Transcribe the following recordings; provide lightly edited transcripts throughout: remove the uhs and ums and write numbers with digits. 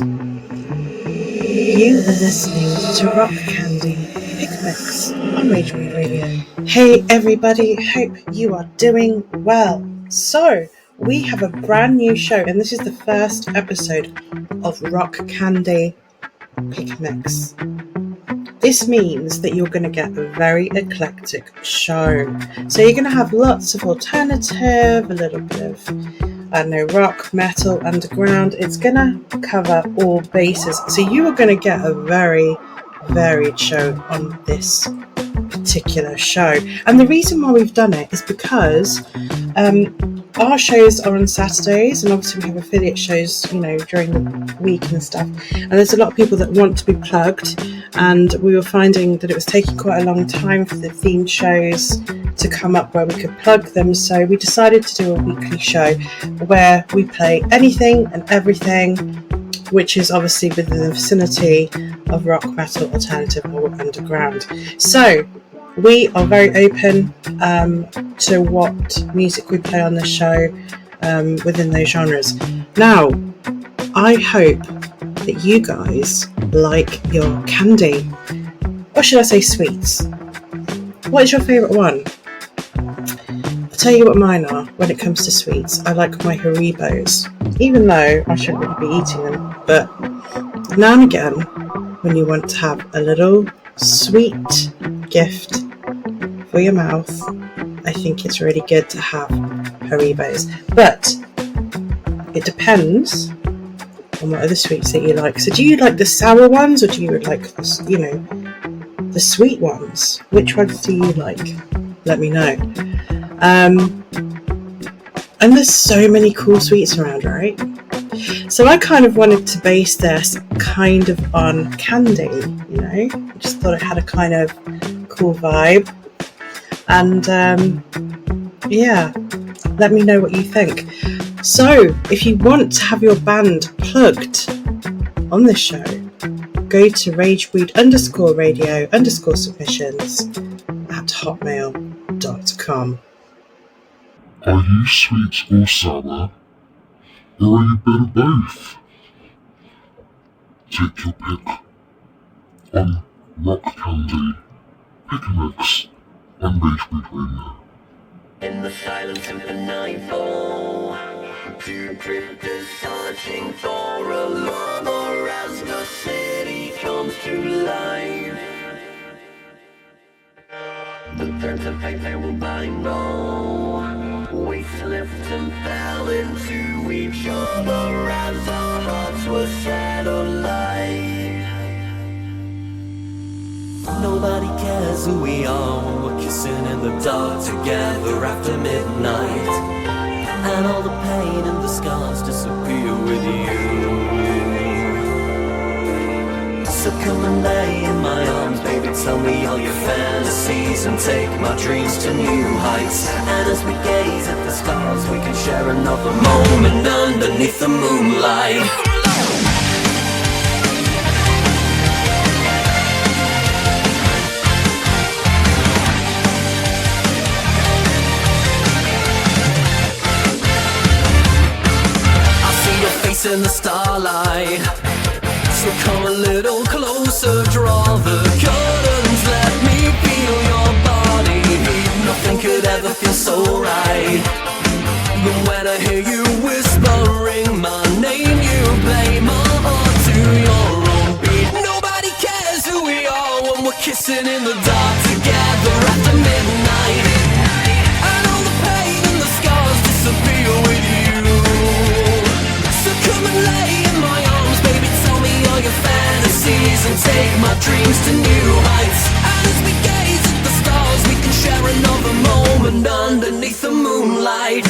You are listening to Rock Candy Pick Mix on Rage Radio. Hey everybody, hope you are doing well. So, we have a brand new show, and this is the first episode of Rock Candy Pick Mix. This means that you're going to get a very eclectic show. So you're going to have lots of alternative, a little bit of rock, metal, underground. It's going to cover all bases. So you are going to get a very varied show on this particular show. And the reason why we've done it is because our shows are on Saturdays, and obviously we have affiliate shows, during the week and stuff. And there's a lot of people that want to be plugged, and we were finding that it was taking quite a long time for the themed shows to come up where we could plug them. So we decided to do a weekly show where we play anything and everything, which is obviously within the vicinity of rock, metal, alternative, or underground. So we are very open to what music we play on the show within those genres. Now, I hope that you guys like your candy, or should I say sweets. What is your favourite one? I'll tell you what mine are when it comes to sweets. I like my Haribos, even though I shouldn't really be eating them, but now and again, when you want to have a little sweet gift for your mouth, I think it's really good to have Haribos. But it depends on what other sweets that you like. So do you like the sour ones, or do you like the sweet ones? Which ones do you like? Let me know. And there's so many cool sweets around, right? So I kind of wanted to base this kind of on candy, I just thought it had a kind of cool vibe. And let me know what you think. So if you want to have your band plugged on this show, go to ragebreed_radio_submissions at hotmail.com. Are you sweet or sour? Or are you a bit of both? Take your pick on Rock Candy Pick a Mix on Ragebreed Radio. In the silence of the nightfall, two drifters searching for a lover as the city comes to life. The threads of fate they will bind on. We slipped and fell into each other as our hearts were set alight. Nobody cares who we are when we're kissing in the dark together after midnight. And all the pain and the scars disappear with you. So come and lay in my arms, baby, tell me all your fantasies and take my dreams to new heights. And as we gaze at the stars, we can share another moment underneath the moonlight. In the starlight, so come a little closer, draw the curtains, let me feel your body. Nothing could ever feel so right. But when I hear you whispering my name, you play my heart to your own beat. Nobody cares who we are when we're kissing in the dark together after midnight. And all the pain and the scars disappear with you. Come and lay in my arms, baby, tell me all your fantasies and take my dreams to new heights. And as we gaze at the stars, we can share another moment underneath the moonlight.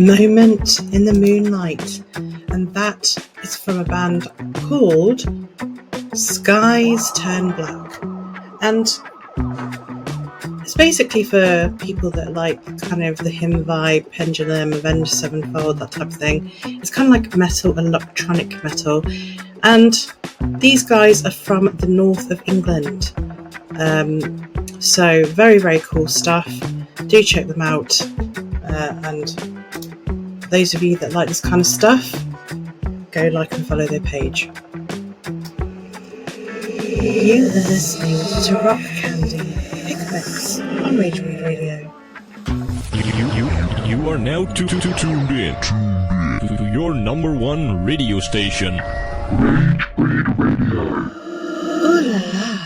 Moment in the Moonlight, and that is from a band called Skies Turn Black, and it's basically for people that like kind of the hymn vibe, Pendulum, Avenged Sevenfold, that type of thing. It's kind of like metal, electronic metal, and these guys are from the north of England, so very, very cool stuff. Do check them out, and those of you that like this kind of stuff, go like and follow their page. You are listening to Rock Candy Pick Mix on Rage Radio. You are now tuned in to your number one radio station. Rage Radio. Ooh la la.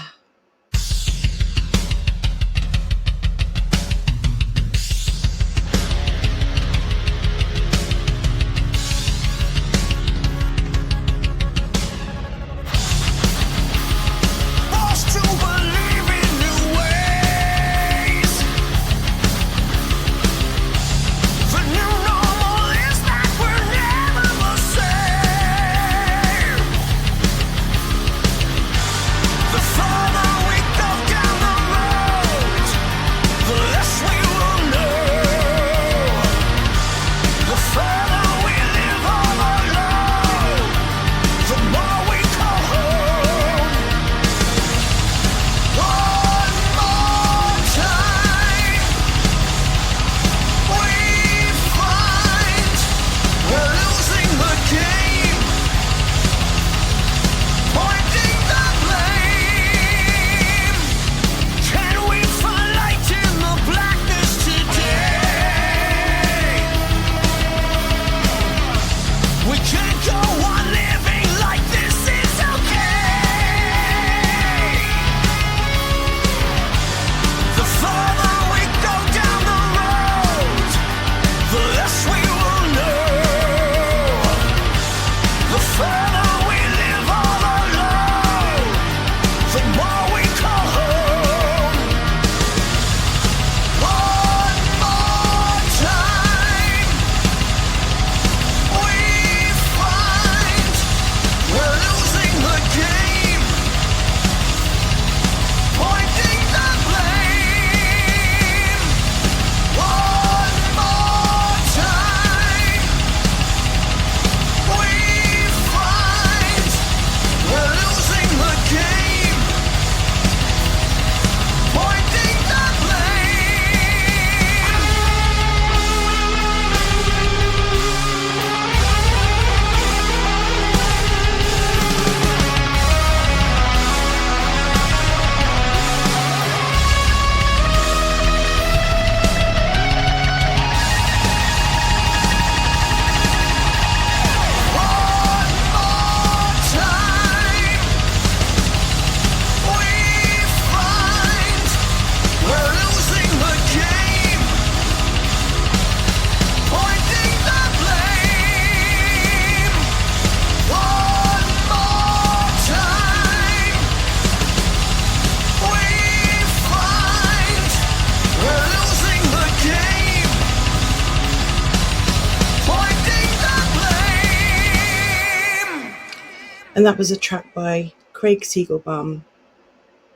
And that was a track by Craig Siegelbaum,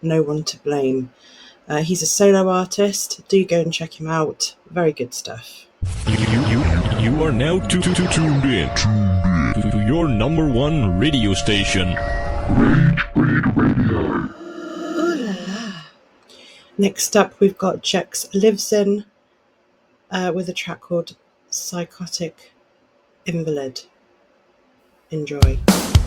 No One to Blame. He's a solo artist. Do go and check him out. Very good stuff. You are now tuned in to your number one radio station. Rage Radio. Ooh la la. Next up, we've got Jex Livesen with a track called Psychotic Invalid. Enjoy. Psychotic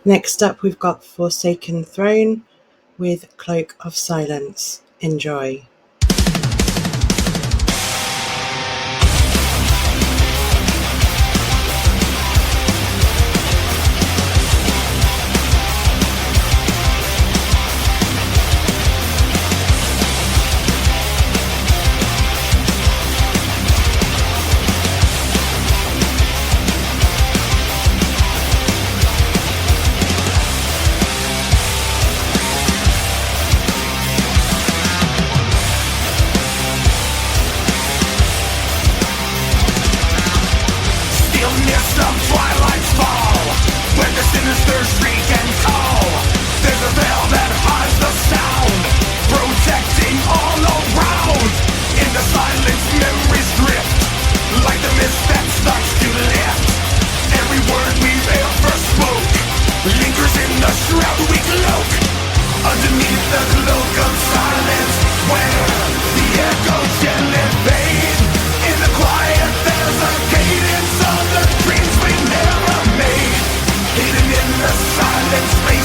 Next up, we've got Forsaken Throne with Cloak of Silence. Enjoy. Space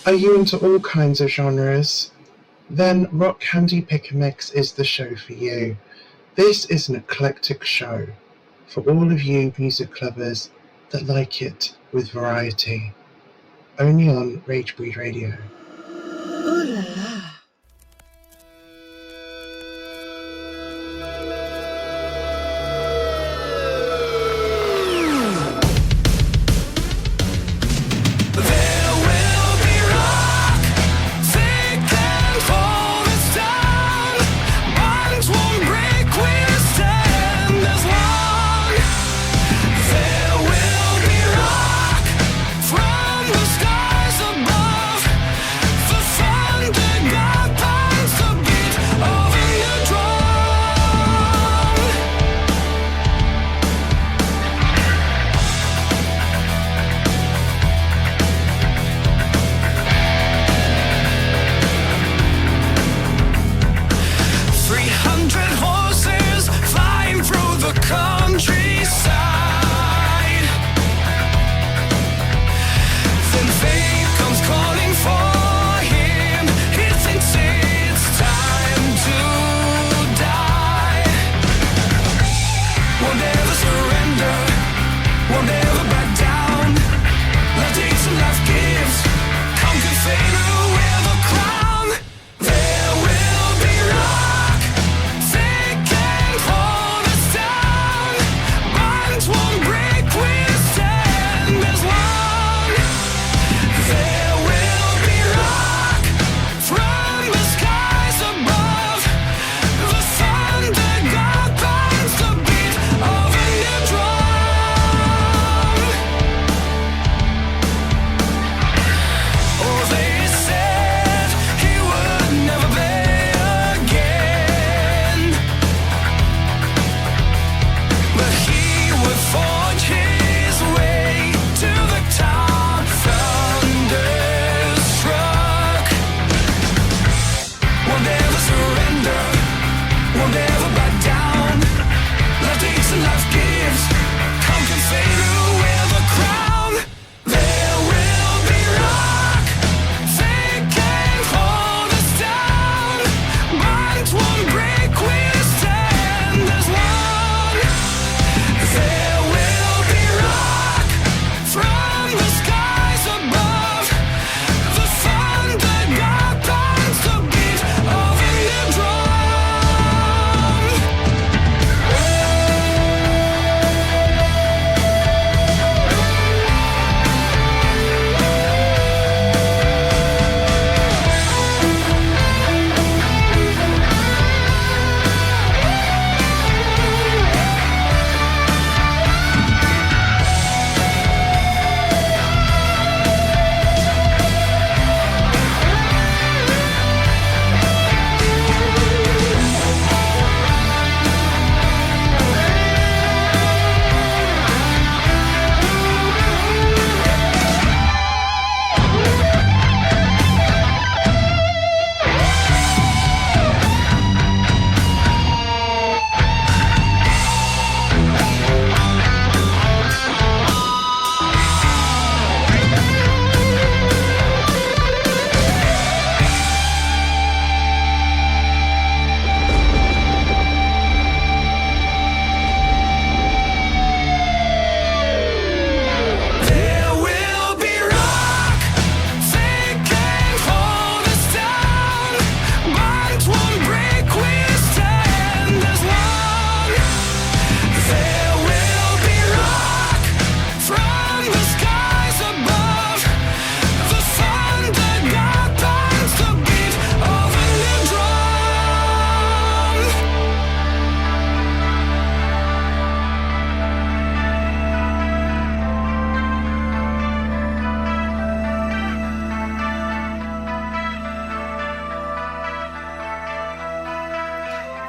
Are you into all kinds of genres? Then Rock Candy Pick and Mix is the show for you. This is an eclectic show for all of you music lovers that like it with variety. Only on Ragebreed Radio. Ooh la la.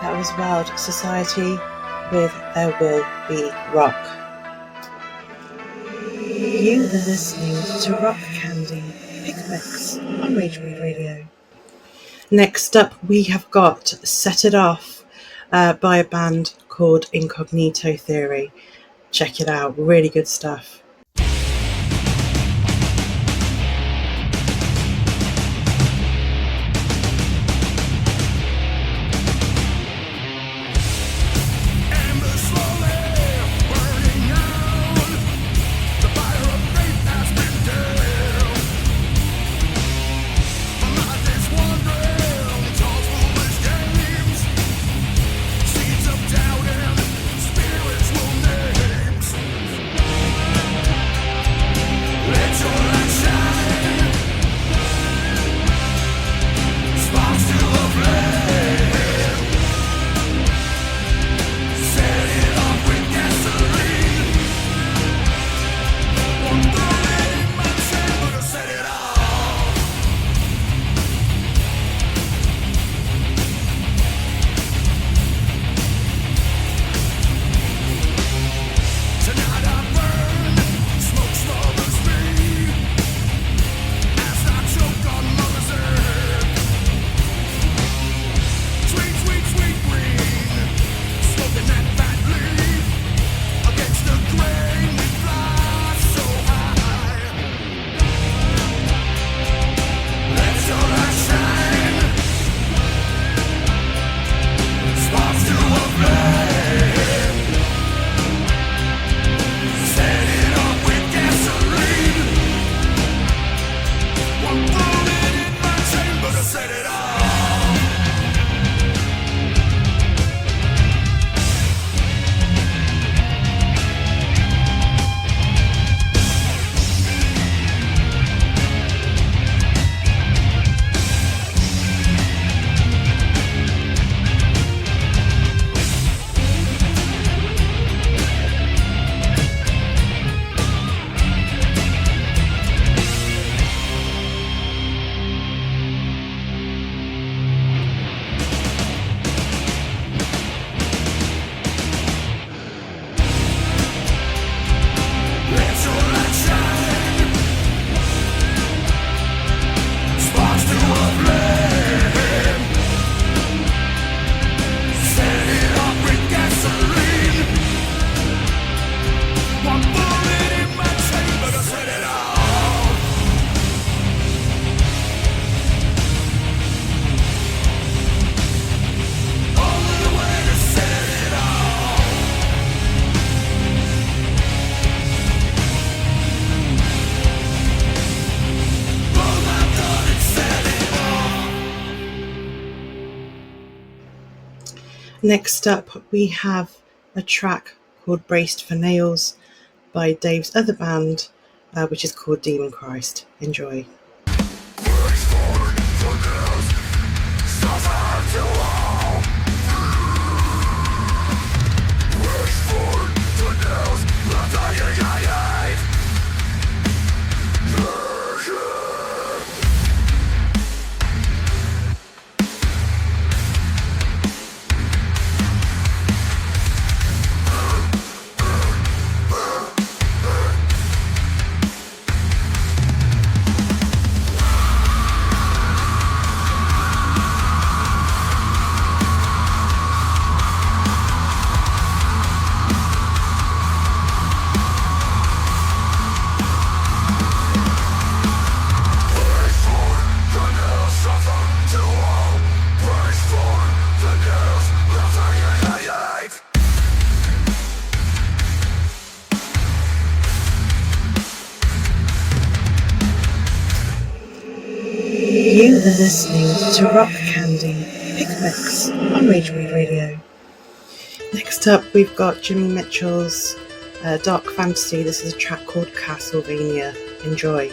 That was Wild Society with There Will Be Rock. You are listening to Rock Candy Pick Mix on Ragebreed Radio. Next up, we have got Set It Off by a band called Incognito Theory. Check it out, really good stuff. Next up, we have a track called Braced for Nails by Dave's other band, which is called Demon Christ. Enjoy. You are listening to Rock Candy Pick Mix on Rageweed Radio. Next up, we've got Jimmy Mitchell's Dark Fantasy. This is a track called Castlevania. Enjoy.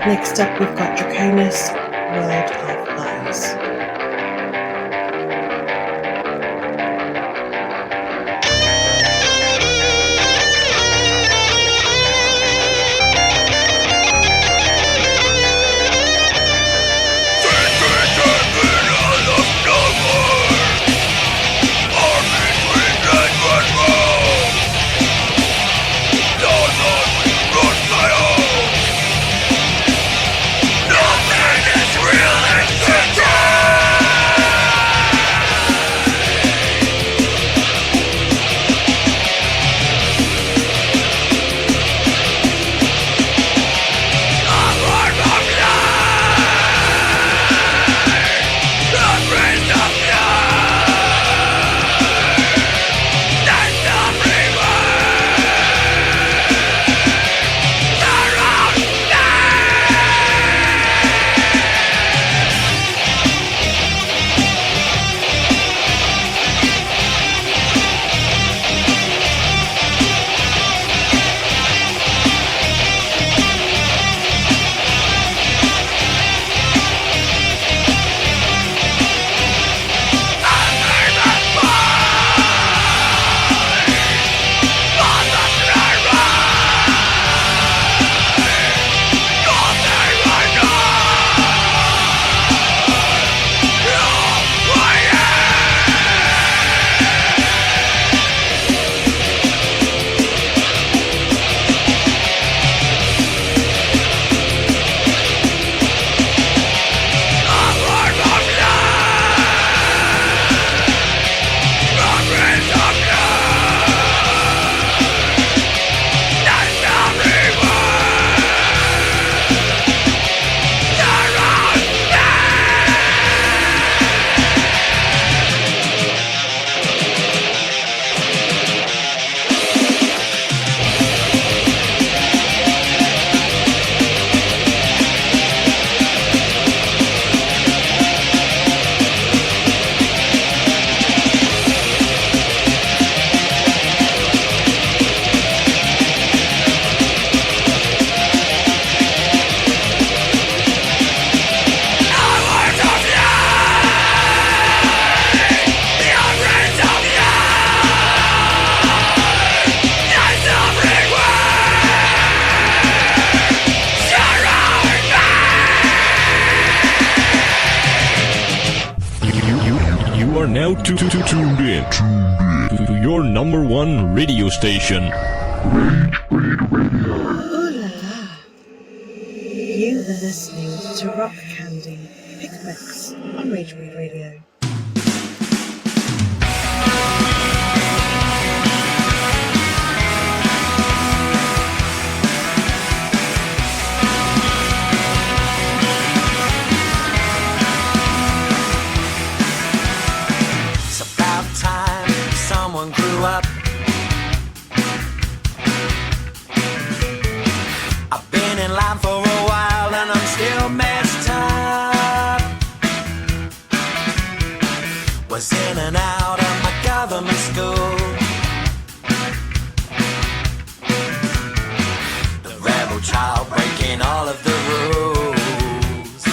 Next up, we've got Draconis, World of Lies. You are now tuned in to your number one radio station. Ooh la la. You are listening to Rock Candy Pick Mix on Rage Breed Radio. Grew up. I've been in line for a while and I'm still messed up. Was in and out of my government school. The rebel child breaking all of the rules.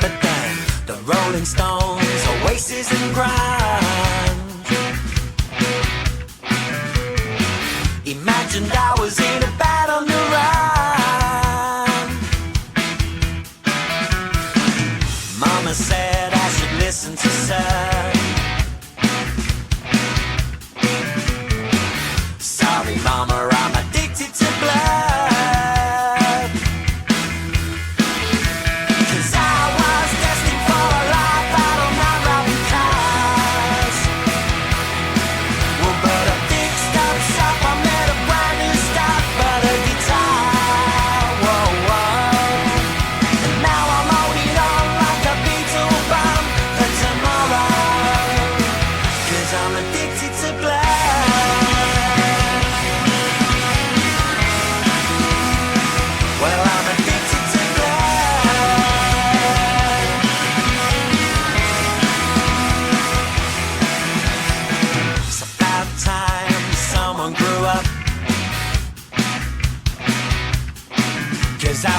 But then the Rolling Stones, Oasis and Grind. Imagined I was in a bad on the run. Mama said I should listen to Sir. Sorry mama, I'm addicted to blood. 'Cause I was destined for a life out on my robbing cars. Well, but I fixed up shop, I met a brand new start, but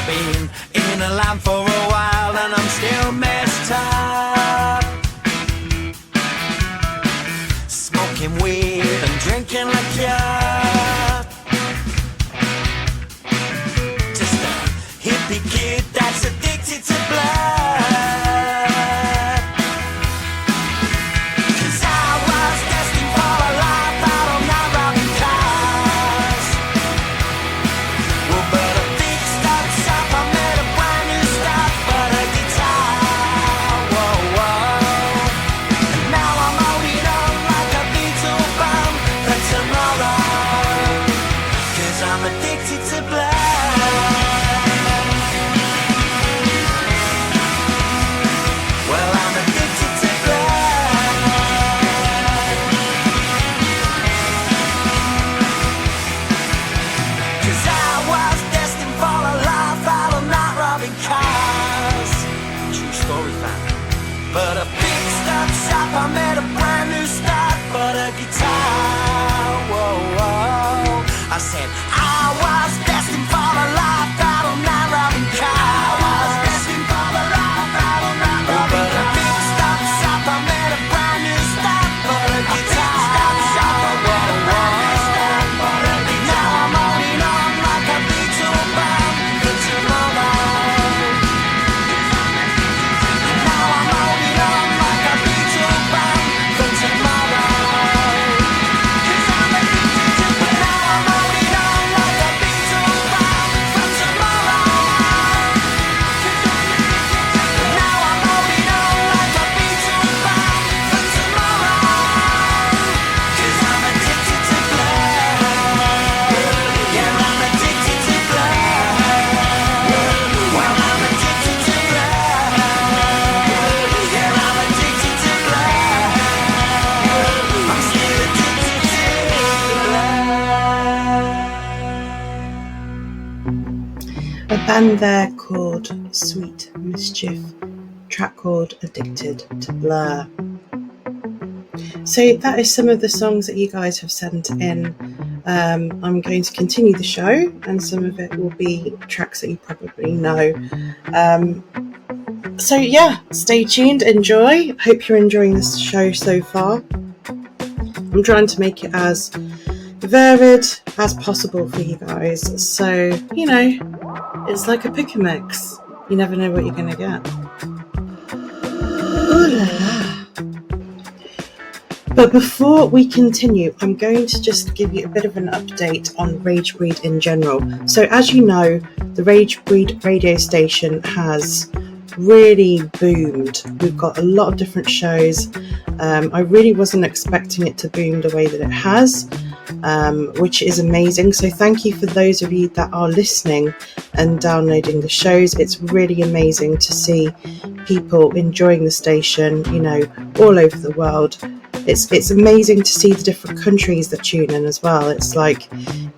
been in a lamp for a while and I'm still messed up. Smoking weed and drinking liquor. Just a hippie kid that's addicted to blood. 'Cause I was destined for a life out on that robbing cars. Well, but a big stop shop, I made a brand new start, but a guitar. Whoa, whoa. And now I'm holding on like a beetle bomb for tomorrow. 'Cause I'm addicted to blood. Well, I'm addicted to blood. 'Cause I was destined for a life out of not robbing cars. True story, fam. But a big stop shop, I made a brand new start, but a guitar. Whoa, whoa. I said I was destined for a life out of not robbing cars. I was destined for a life out of not robbing cars. But a big stop shop, I made a brand new start, but a guitar. Whoa, whoa. Now I'm holding on like a beetle bomb for tomorrow. Now I'm holding on like a beetle bomb for tomorrow. 'Cause I'm addicted to blood. Now I'm holding on like a beetle bomb for tomorrow. Now I'm holding on like a beetle bomb for tomorrow. 'Cause I'm addicted to blood. Yeah, I'm addicted to blood. Well, I'm addicted to blood. Yeah, I'm addicted to blood. I'm still addicted to blood. A band there called Sweet Mischief, track called Addicted to Blur. So that is some of the songs that you guys have sent in. I'm going to continue the show, and some of it will be tracks that you probably know. So yeah, stay tuned, enjoy. Hope you're enjoying this show so far. I'm trying to make it as varied as possible for you guys. So, you know, it's like a pick a mix. You never know what you're going to get. Ooh la la. But before we continue, I'm going to just give you a bit of an update on Rage Breed in general. So as you know, the Rage Breed radio station has really boomed. We've got a lot of different shows. I really wasn't expecting it to boom the way that it has, which is amazing. So thank you for those of you that are listening and downloading the shows. It's really amazing to see people enjoying the station, you know, all over the world. It's amazing to see the different countries that tune in as well. It's like,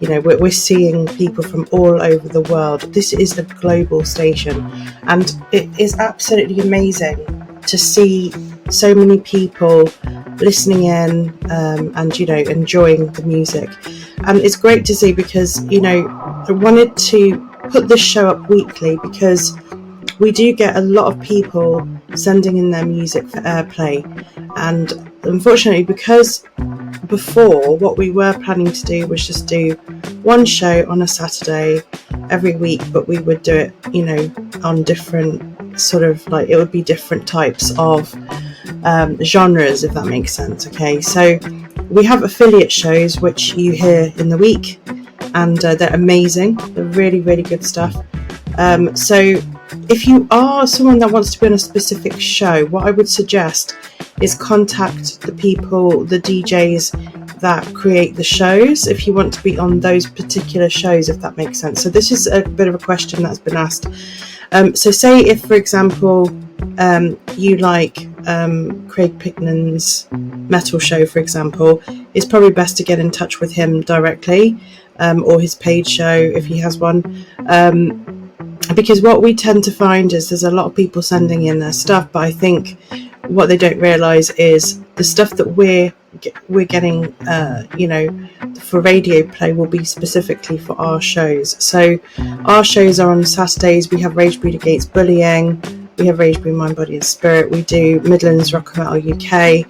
you know, we're seeing people from all over the world. This is a global station, and it is absolutely amazing to see so many people listening in and, you know, enjoying the music. And it's great to see because, you know, I wanted to put this show up weekly because we do get a lot of people sending in their music for airplay. And unfortunately, because before what we were planning to do was just do one show on a Saturday every week, but we would do it, you know, on different sort of, like, it would be different types of genres, if that makes sense. Okay, so we have affiliate shows which you hear in the week, and they're amazing. They're really, really good stuff. So if you are someone that wants to be on a specific show, what I would suggest is contact the people, the DJs that create the shows, if you want to be on those particular shows, if that makes sense. So this is a bit of a question that's been asked. So say if, for example, you like Craig Picknan's metal show, for example, it's probably best to get in touch with him directly, or his paid show if he has one. Because what we tend to find is there's a lot of people sending in their stuff, but I think what they don't realise is the stuff that we're getting, for radio play will be specifically for our shows. So our shows are on Saturdays. We have Rage Breed Against Bullying. We have Rage Breed Mind, Body and Spirit. We do Midlands Rock and Metal UK.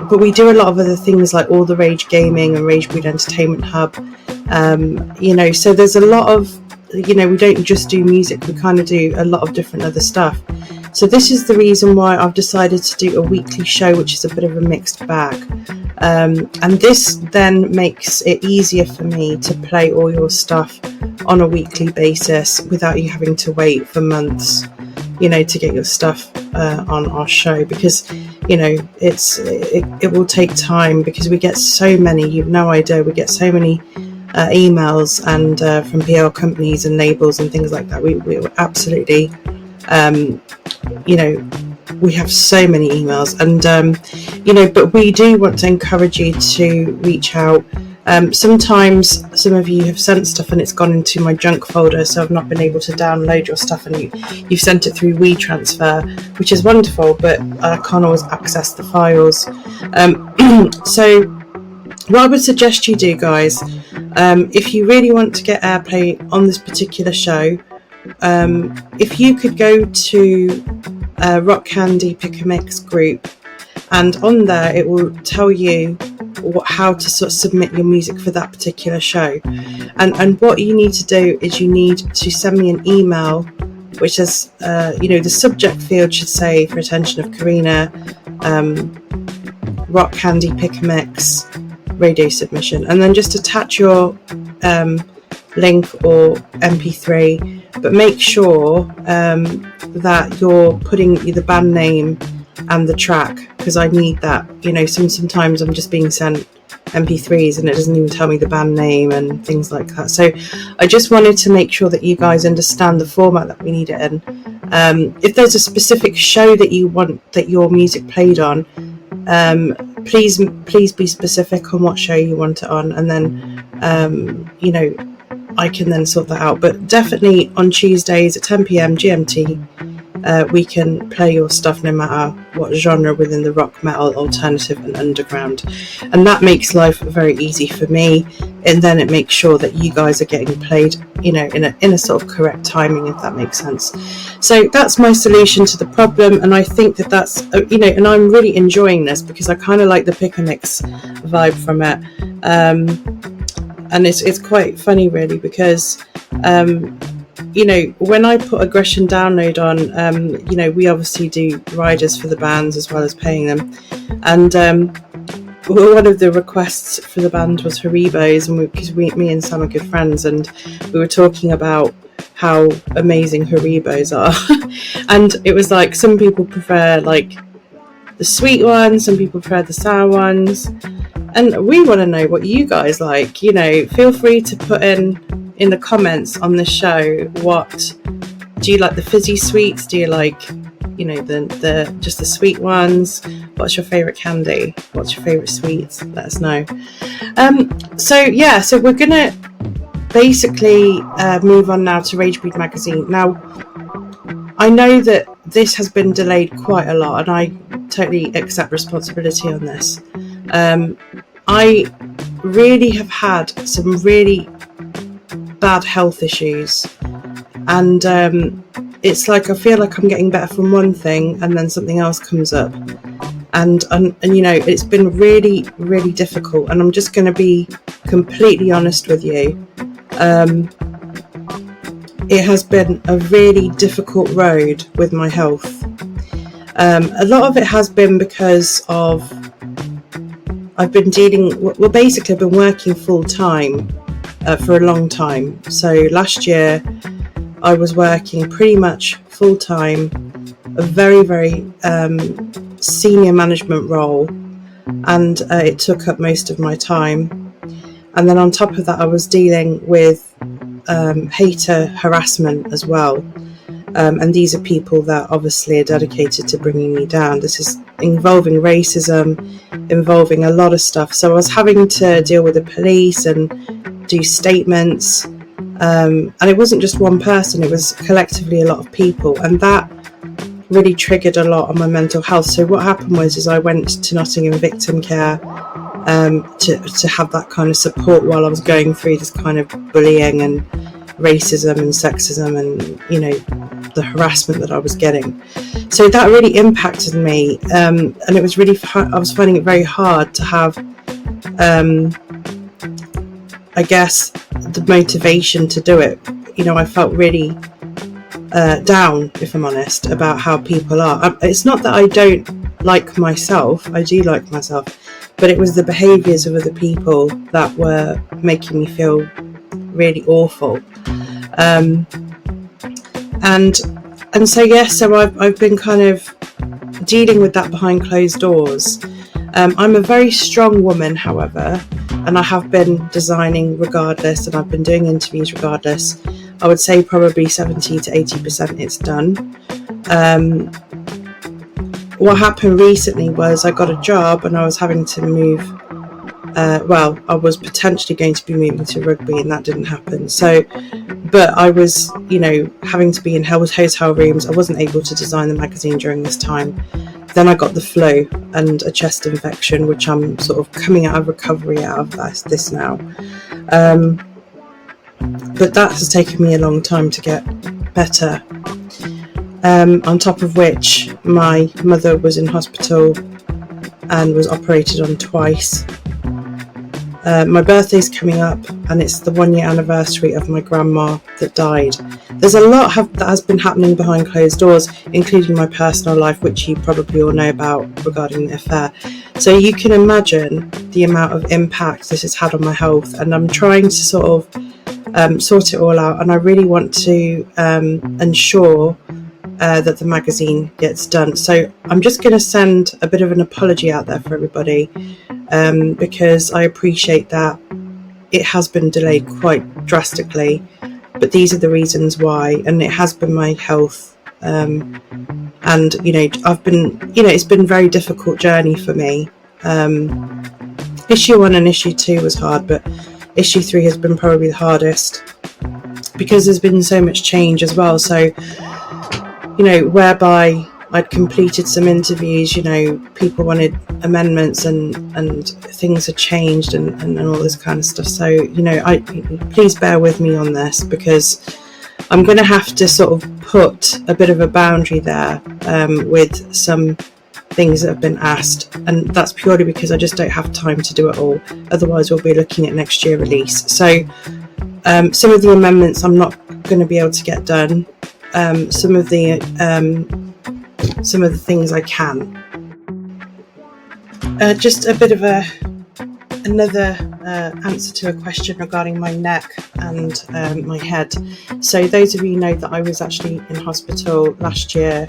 But we do a lot of other things like All the Rage Gaming and Rage Breed Entertainment Hub. So there's a lot of, we don't just do music, we kind of do a lot of different other stuff. So this is the reason why I've decided to do a weekly show, which is a bit of a mixed bag. And this then makes it easier for me to play all your stuff on a weekly basis without you having to wait for months, to get your stuff on our show, because it will take time, because we get so many, you've no idea, we get so many emails and from PR companies and labels and things like that. We absolutely we have so many emails, and but we do want to encourage you to reach out. Sometimes some of you have sent stuff and it's gone into my junk folder, so I've not been able to download your stuff, and you've sent it through WeTransfer, which is wonderful, but I can't always access the files. So what I would suggest you do, guys, if you really want to get airplay on this particular show, if you could go to Rock Candy Pick a Mix group, and on there it will tell you how to sort of submit your music for that particular show, and what you need to do is you need to send me an email which has the subject field should say for attention of Karina, Rock Candy Pick a Mix radio submission, and then just attach your link or MP3, but make sure that you're putting the band name and the track, because I need that. Sometimes I'm just being sent MP3s and it doesn't even tell me the band name and things like that. So I just wanted to make sure that you guys understand the format that we need it in. If there's a specific show that you want that your music played on, please be specific on what show you want it on, and then I can then sort that out. But definitely on Tuesdays at 10 p.m. GMT, we can play your stuff no matter what genre within the rock, metal, alternative and underground, and that makes life very easy for me, and then it makes sure that you guys are getting played in a sort of correct timing, if that makes sense. So that's my solution to the problem, and I think that's and I'm really enjoying this, because I kind of like the pick a mix vibe from it, and it's quite funny really, because when I put Aggression Download on, we obviously do riders for the bands as well as paying them, and one of the requests for the band was Haribos, and because me and Sam are good friends, and we were talking about how amazing Haribos are and it was like, some people prefer like the sweet ones, some people prefer the sour ones, and we want to know what you guys like. Feel free to put in the comments on the show, what do you like, the fizzy sweets, do you like the just the sweet ones, what's your favorite candy, what's your favorite sweets, let us know. So we're gonna basically move on now to Rage Breed magazine. Now I know that this has been delayed quite a lot, and I totally accept responsibility on this. I really have had some really bad health issues, and it's like I feel like I'm getting better from one thing and then something else comes up, and it's been really, really difficult, and I'm just going to be completely honest with you. It has been a really difficult road with my health. A lot of it has been because of I've been working full time for a long time. So last year I was working pretty much full time, a very, very senior management role, and it took up most of my time. And then on top of that, I was dealing with hater harassment as well. And these are people that obviously are dedicated to bringing me down. This is involving racism, involving a lot of stuff. So I was having to deal with the police and do statements. And it wasn't just one person, it was collectively a lot of people. And that really triggered a lot on my mental health. So what happened was I went to Nottingham Victim Care to have that kind of support while I was going through this kind of bullying and racism and sexism and, you know, the harassment that I was getting. So that really impacted me, and it was really I was finding it very hard to have I guess the motivation to do it. You know, I felt really down, if I'm honest, about how people are. It's not that I don't like myself, I do like myself, but it was the behaviours of other people that were making me feel really awful. And so yes, so I've been kind of dealing with that behind closed doors. I'm a very strong woman, however, and I have been designing regardless, and I've been doing interviews regardless. I would say probably 70 to 80% it's done. What happened recently was I got a job and I was having to move. I was potentially going to be moving to Rugby, and that didn't happen. So, but I was, you know, having to be in hotel rooms. I wasn't able to design the magazine during this time. Then I got the flu and a chest infection, which I'm sort of coming out of recovery out of this now. But that has taken me a long time to get better. On top of which, my mother was in hospital and was operated on twice. My birthday's coming up, and it's the 1 year anniversary of my grandma that died. There's a lot that has been happening behind closed doors, including my personal life, which you probably all know about regarding the affair. So you can imagine the amount of impact this has had on my health, and I'm trying to sort of sort it all out, and I really want to ensure that the magazine gets done. So I'm just going to send a bit of an apology out there for everybody, because I appreciate that it has been delayed quite drastically, but these are the reasons why, and it has been my health. And you know, it's been a very difficult journey for me. Issue 1 and issue 2 was hard, but issue 3 has been probably the hardest because there's been so much change as well. So, you know, whereby I'd completed some interviews, you know, people wanted amendments and things had changed and all this kind of stuff. So, you know, please bear with me on this, because I'm going to have to sort of put a bit of a boundary there with some things that have been asked, and that's purely because I just don't have time to do it all. Otherwise we'll be looking at next year release. So some of the amendments I'm not going to be able to get done. Some of the things I can. Just a bit of another answer to a question regarding my neck and my head. So those of you know that I was actually in hospital last year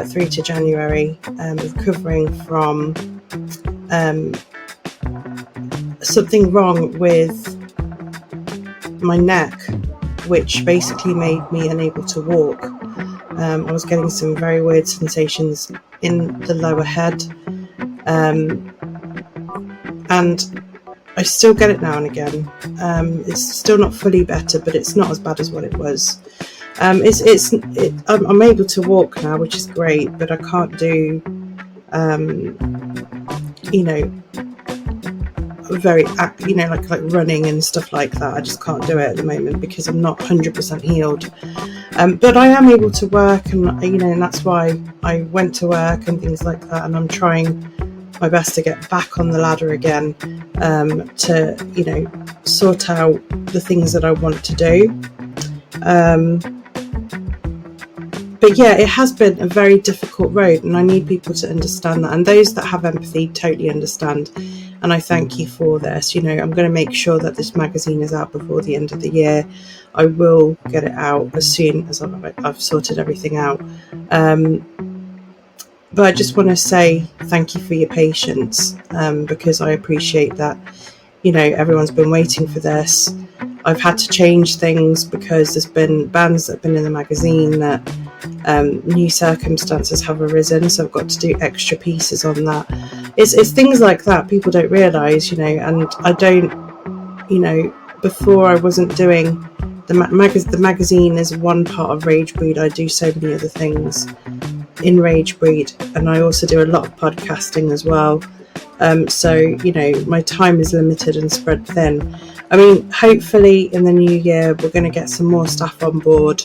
through to January, recovering from something wrong with my neck, which basically made me unable to walk. I was getting some very weird sensations in the lower head, and I still get it now and again. It's still not fully better, but it's not as bad as what it was. I'm able to walk now, which is great, but I can't do, like running and stuff like that. I just can't do it at the moment because I'm not 100% healed. But I am able to work, and and that's why I went to work and things like that. And I'm trying my best to get back on the ladder again, to sort out the things that I want to do. But yeah, it has been a very difficult road, and I need people to understand that. And those that have empathy totally understand. And I thank you for this. I'm going to make sure that this magazine is out before the end of the year. I will get it out as soon as I've sorted everything out. But I just want to say thank you for your patience, because I appreciate that, everyone's been waiting for this. I've had to change things because there's been bands that have been in the magazine that new circumstances have arisen, so I've got to do extra pieces on that. It's things like that people don't realise, and I don't, before I wasn't doing the magazine is one part of Rage Breed. I do so many other things, in Rage Breed, and I also do a lot of podcasting as well. So, you know, my time is limited and spread thin. I mean, hopefully in the new year, we're going to get some more staff on board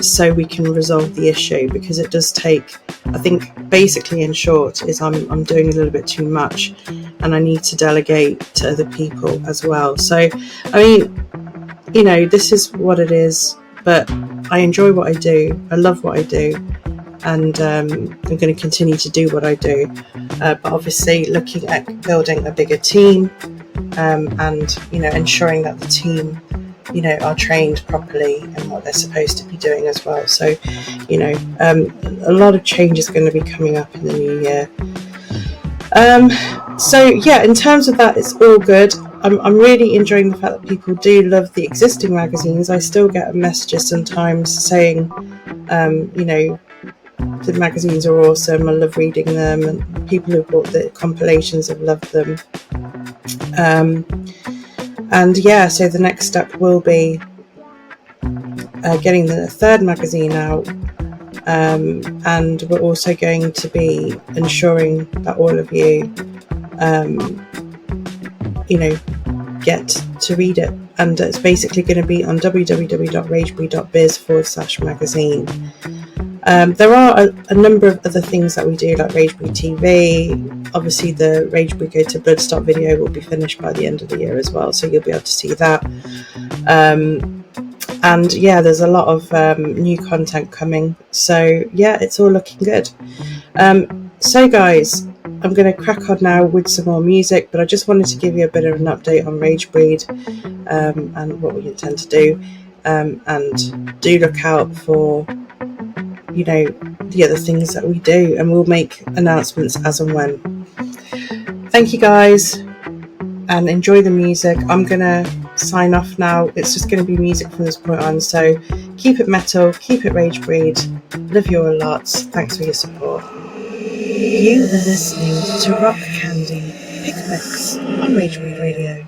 so we can resolve the issue, because it does take, I think, basically in short, is I'm doing a little bit too much and I need to delegate to other people as well. So, I mean, you know, this is what it is, but I enjoy what I do. I love what I do. And I'm going to continue to do what I do, but obviously looking at building a bigger team, and, you know, ensuring that the team, you know, are trained properly in what they're supposed to be doing as well. So, you know, a lot of change is going to be coming up in the new year. So yeah, in terms of that, it's all good. I'm really enjoying the fact that people do love the existing magazines. I still get messages sometimes saying, you know, the magazines are awesome, I love reading them, and people who bought the compilations have loved them. And yeah, so the next step will be getting the third magazine out, and we're also going to be ensuring that all of you, you know, get to read it. And it's basically going to be on www.ragebreed.biz/magazine. There are a number of other things that we do, like Rage Breed TV. Obviously, the Rage Breed Go to Bloodstock video will be finished by the end of the year as well, so you'll be able to see that. And yeah, there's a lot of new content coming. So yeah, it's all looking good. So guys, I'm going to crack on now with some more music, but I just wanted to give you a bit of an update on Rage Breed and what we intend to do. And do look out for, you know, the other things that we do, and we'll make announcements as and when. Thank you guys, and enjoy the music. I'm gonna sign off now. It's just going to be music from this point on, so keep it metal, keep it Rage Breed. Love you all lots. Thanks for your support. You are listening to Rock Candy Pick Mix on Rage Breed Radio.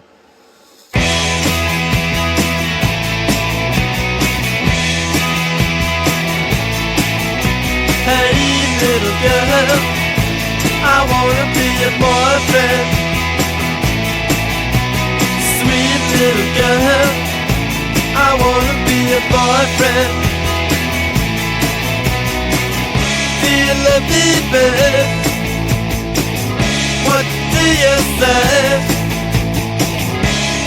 Hey little girl, I wanna be your boyfriend. Sweet little girl, I wanna be your boyfriend. Do you love me, babe? What do you say?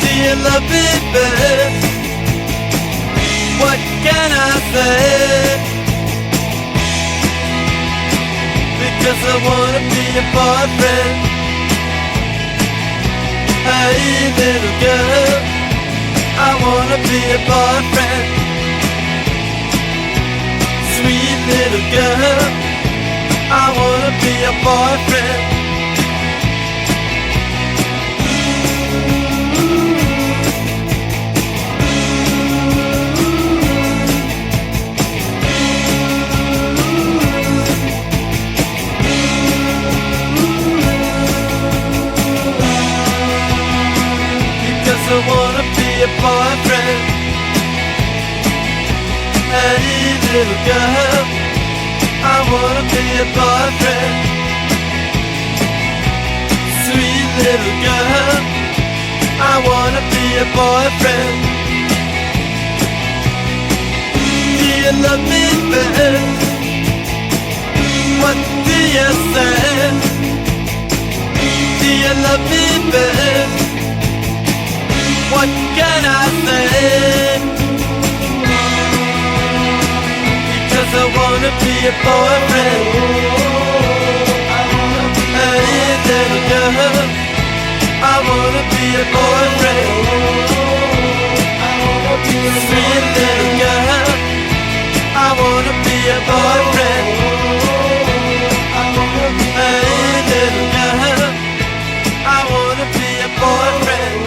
Do you love me, babe? What can I say? Because I wanna be your boyfriend. Hey little girl, I wanna be your boyfriend. Sweet little girl, I wanna be your boyfriend. I wanna be a boyfriend. Hey little girl, I wanna be a boyfriend. Sweet little girl, I wanna be a boyfriend. Do you love me, babe? What do you say? Do you love me, babe? What can I say? Because I wanna be a boyfriend. Hey little girl, I wanna be a boyfriend. Sweet little girl, I wanna be a boyfriend. Hey little girl, I wanna be a boyfriend.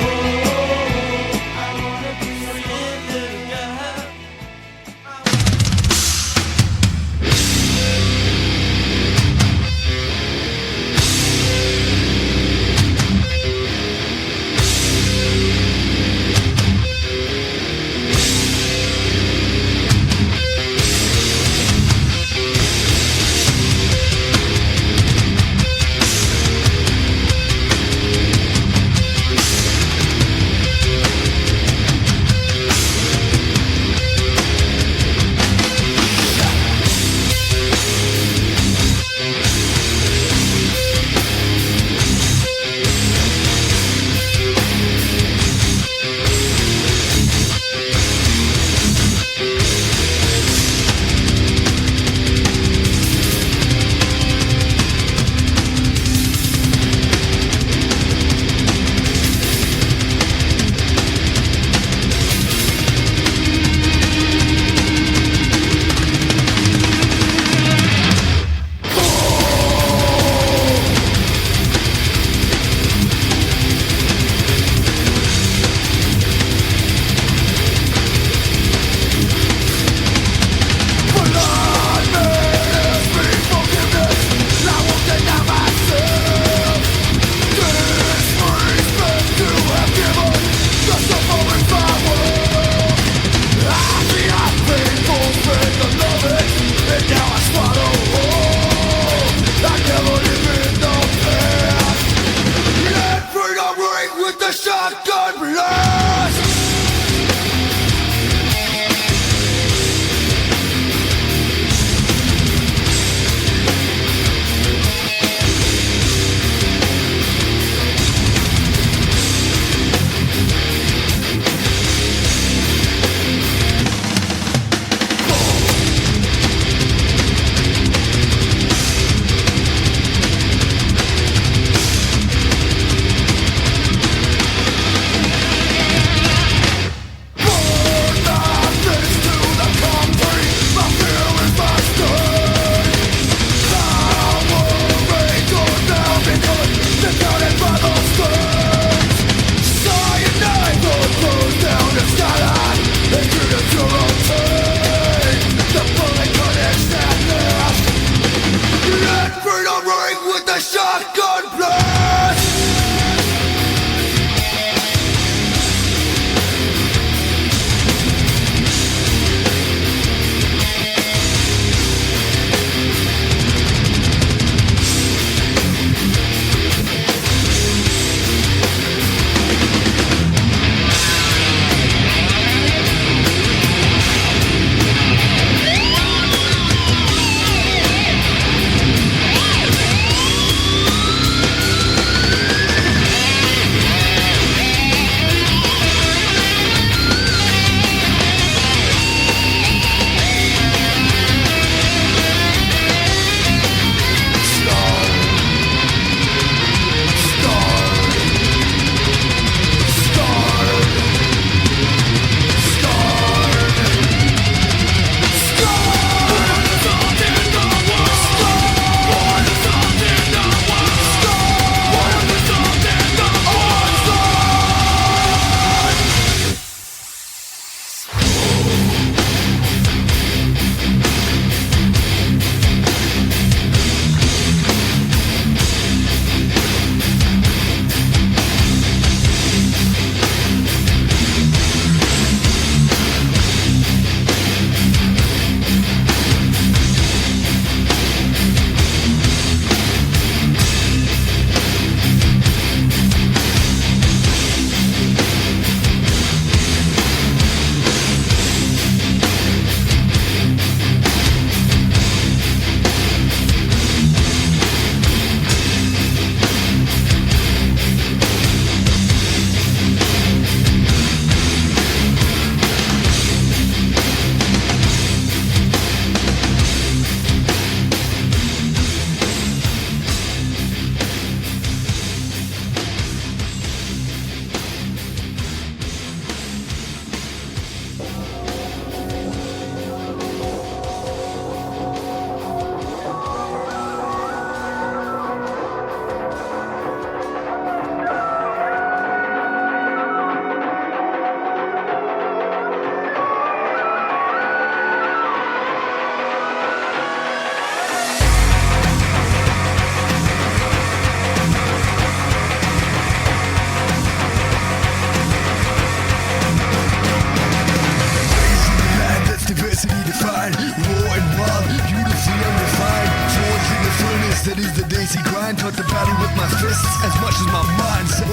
fought the battle with my fists as much as my mind said.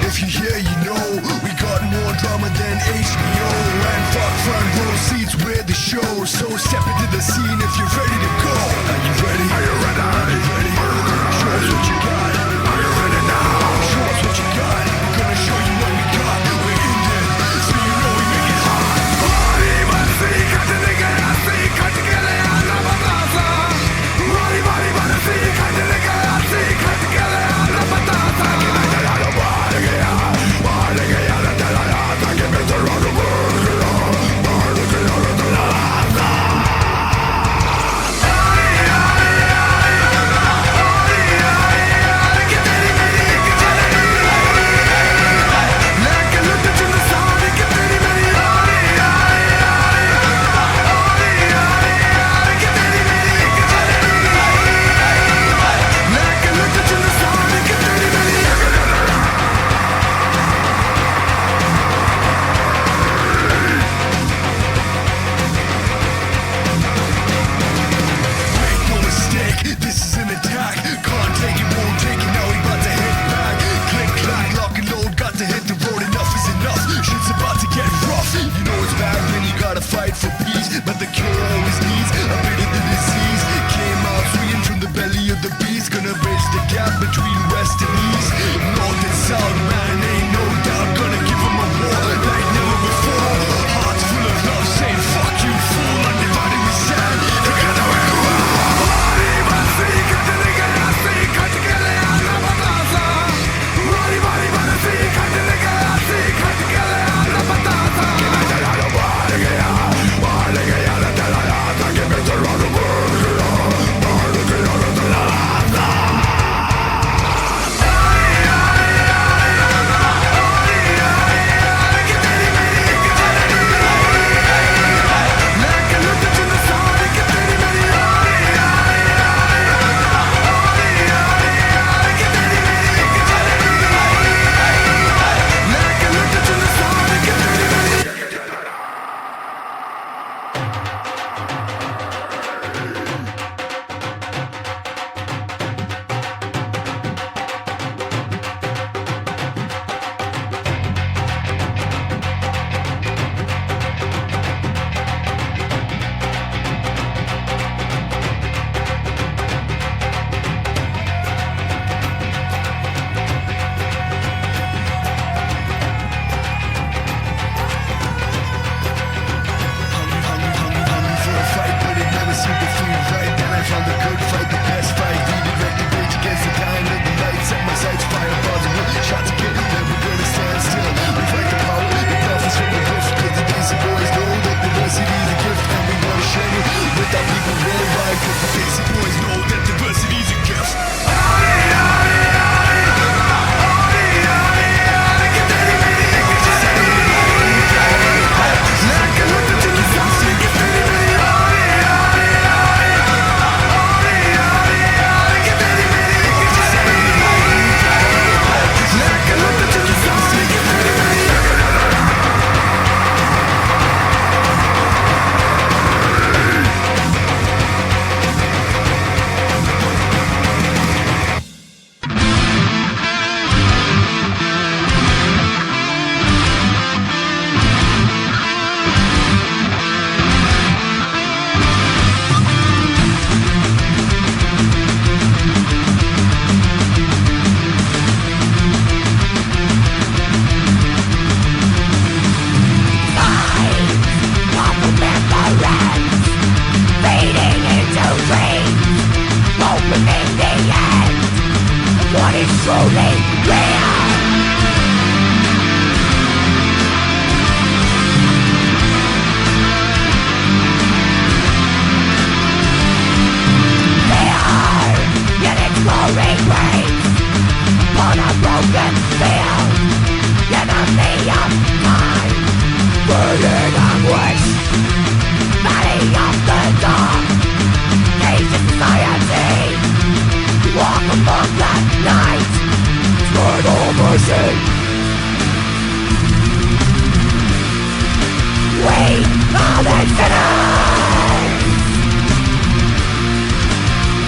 If you hear, you know, we got more drama than HBO. And fuck front row seats with the show. So step into the scene if you're ready to go. Are you ready? Are you ready? Are you ready? Show us what you got. Are you ready now? Show us what you got. We're gonna show you what we got. We're Indian, so you know we make it hot. But the cure always needs a bit of the disease. Came out swinging from the belly of the beast. Gonna bridge the gap between west and east, north and south, man, ain't no doubt. Gonna give them a war like never before. Hearts full of love saying fuck you fool. Undivided we stand, together we grow.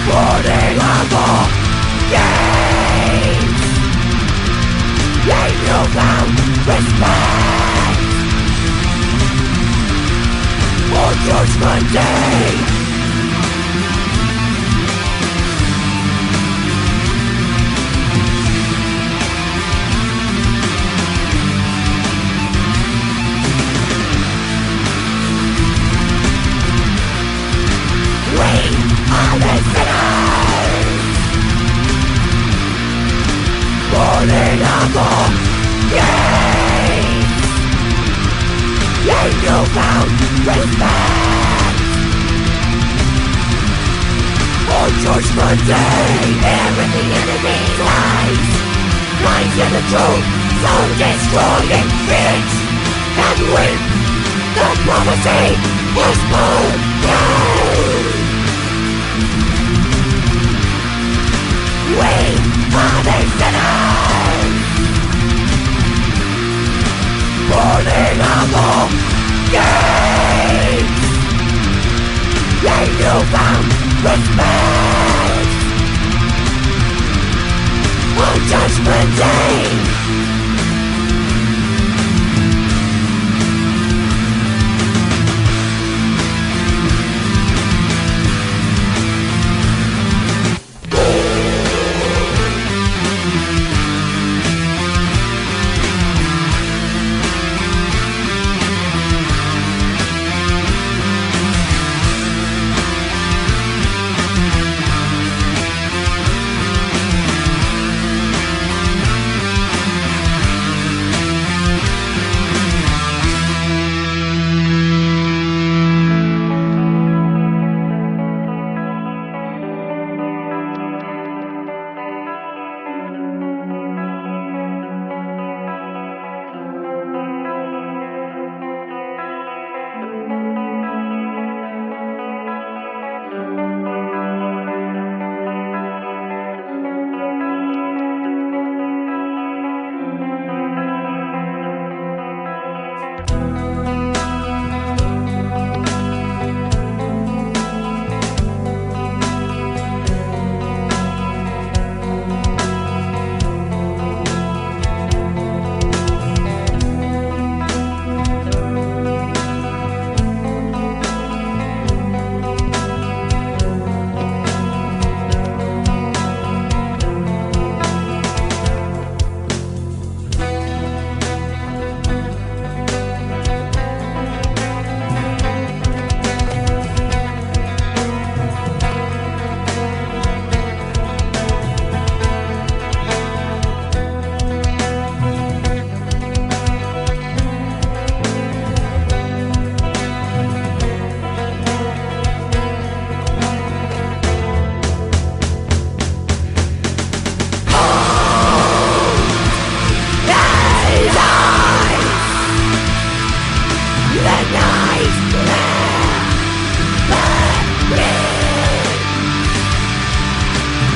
Burning apart mundane. Burning up all gates. Yea, newfound respect. On Judgment Day, every enemy lies. Lies in the truth, so destroying fate. And with the prophecy is broken. We are the sinners, burning up all gates. Yea, newfound respect. On Judgment Day.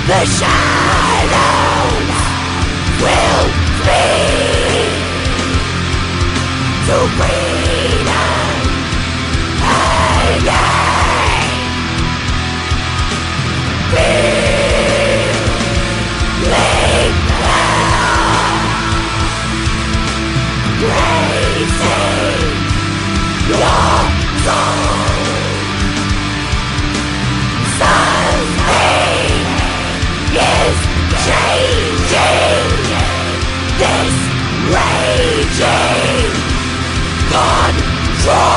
The shadows will speak to freedom again. Feeling hell, raising your soul. Something is changing. This raging control.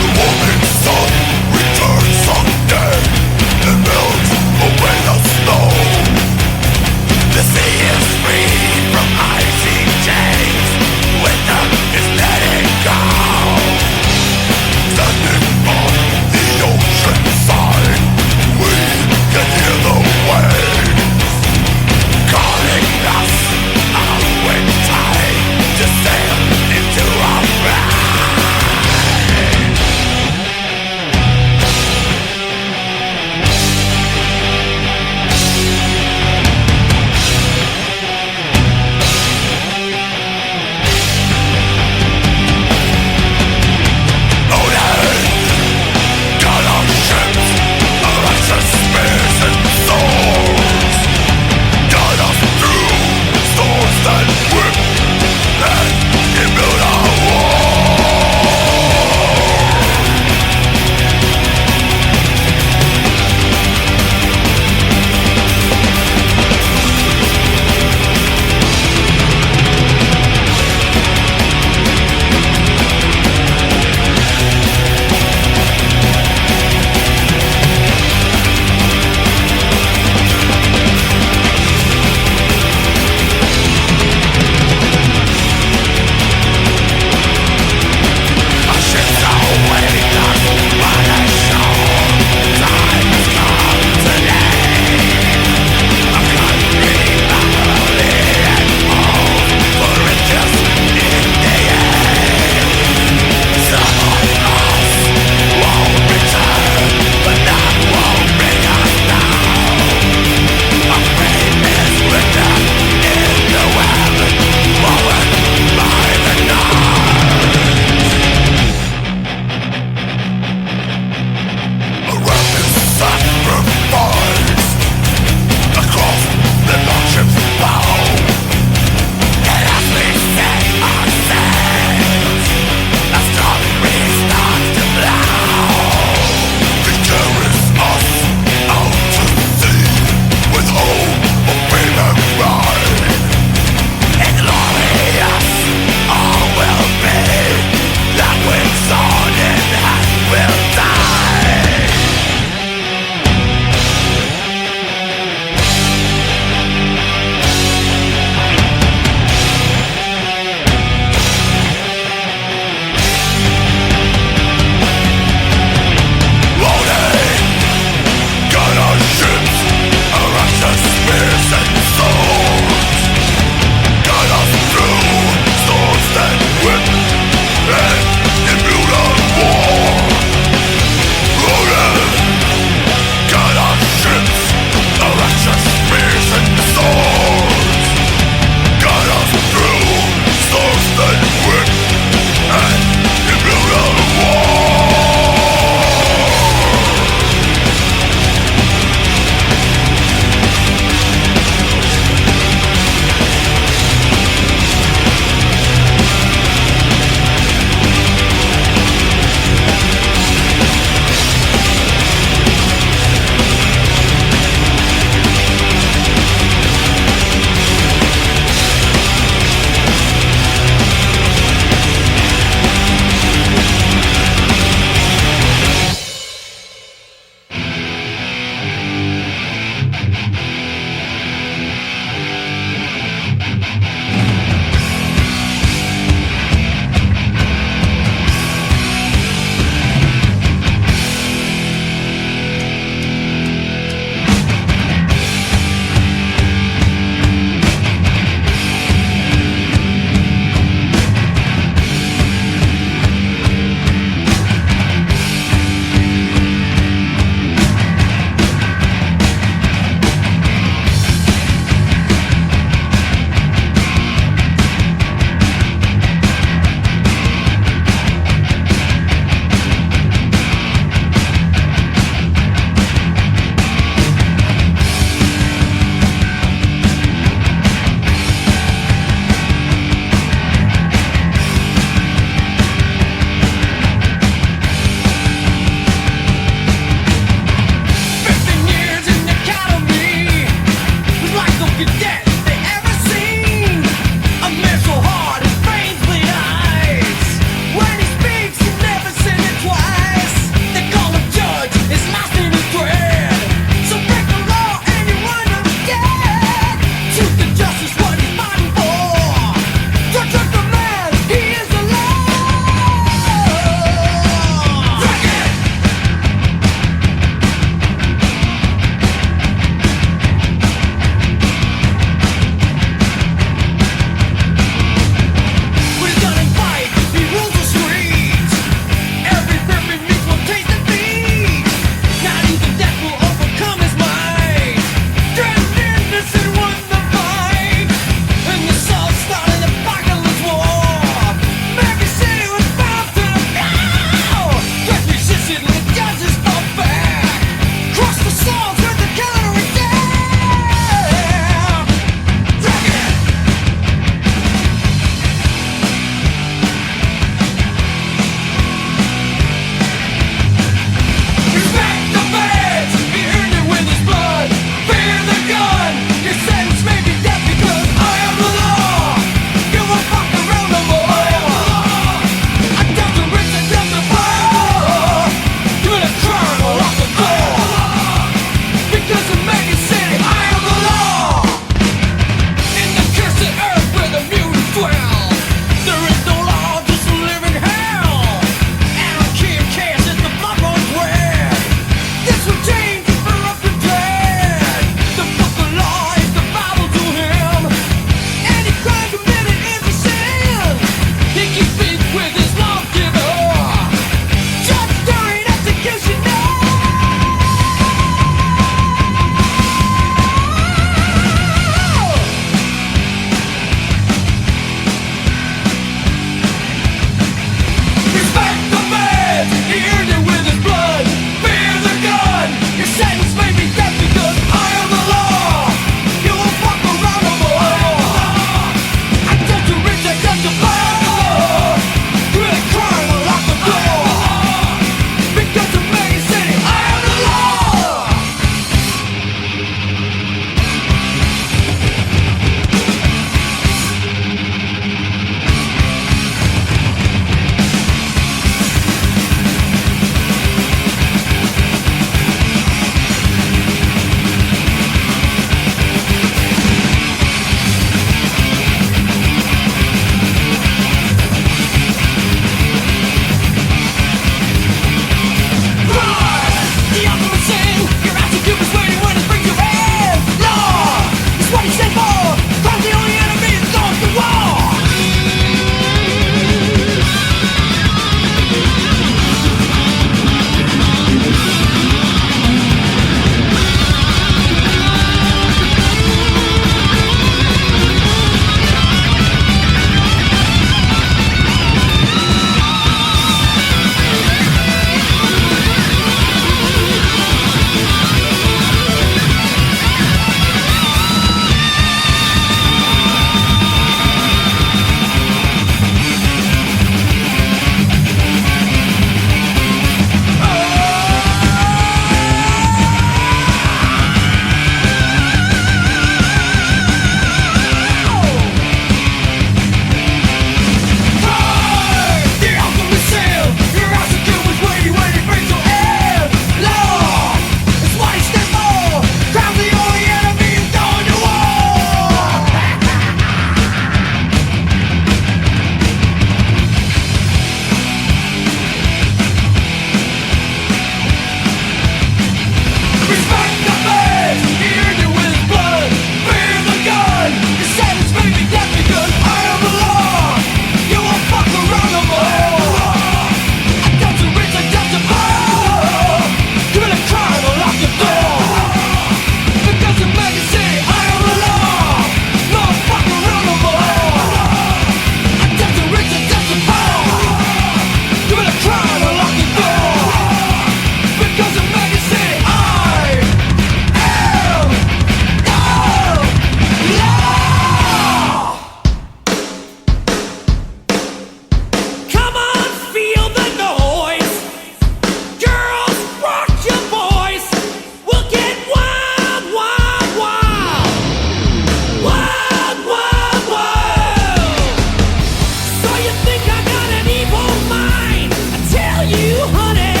honey,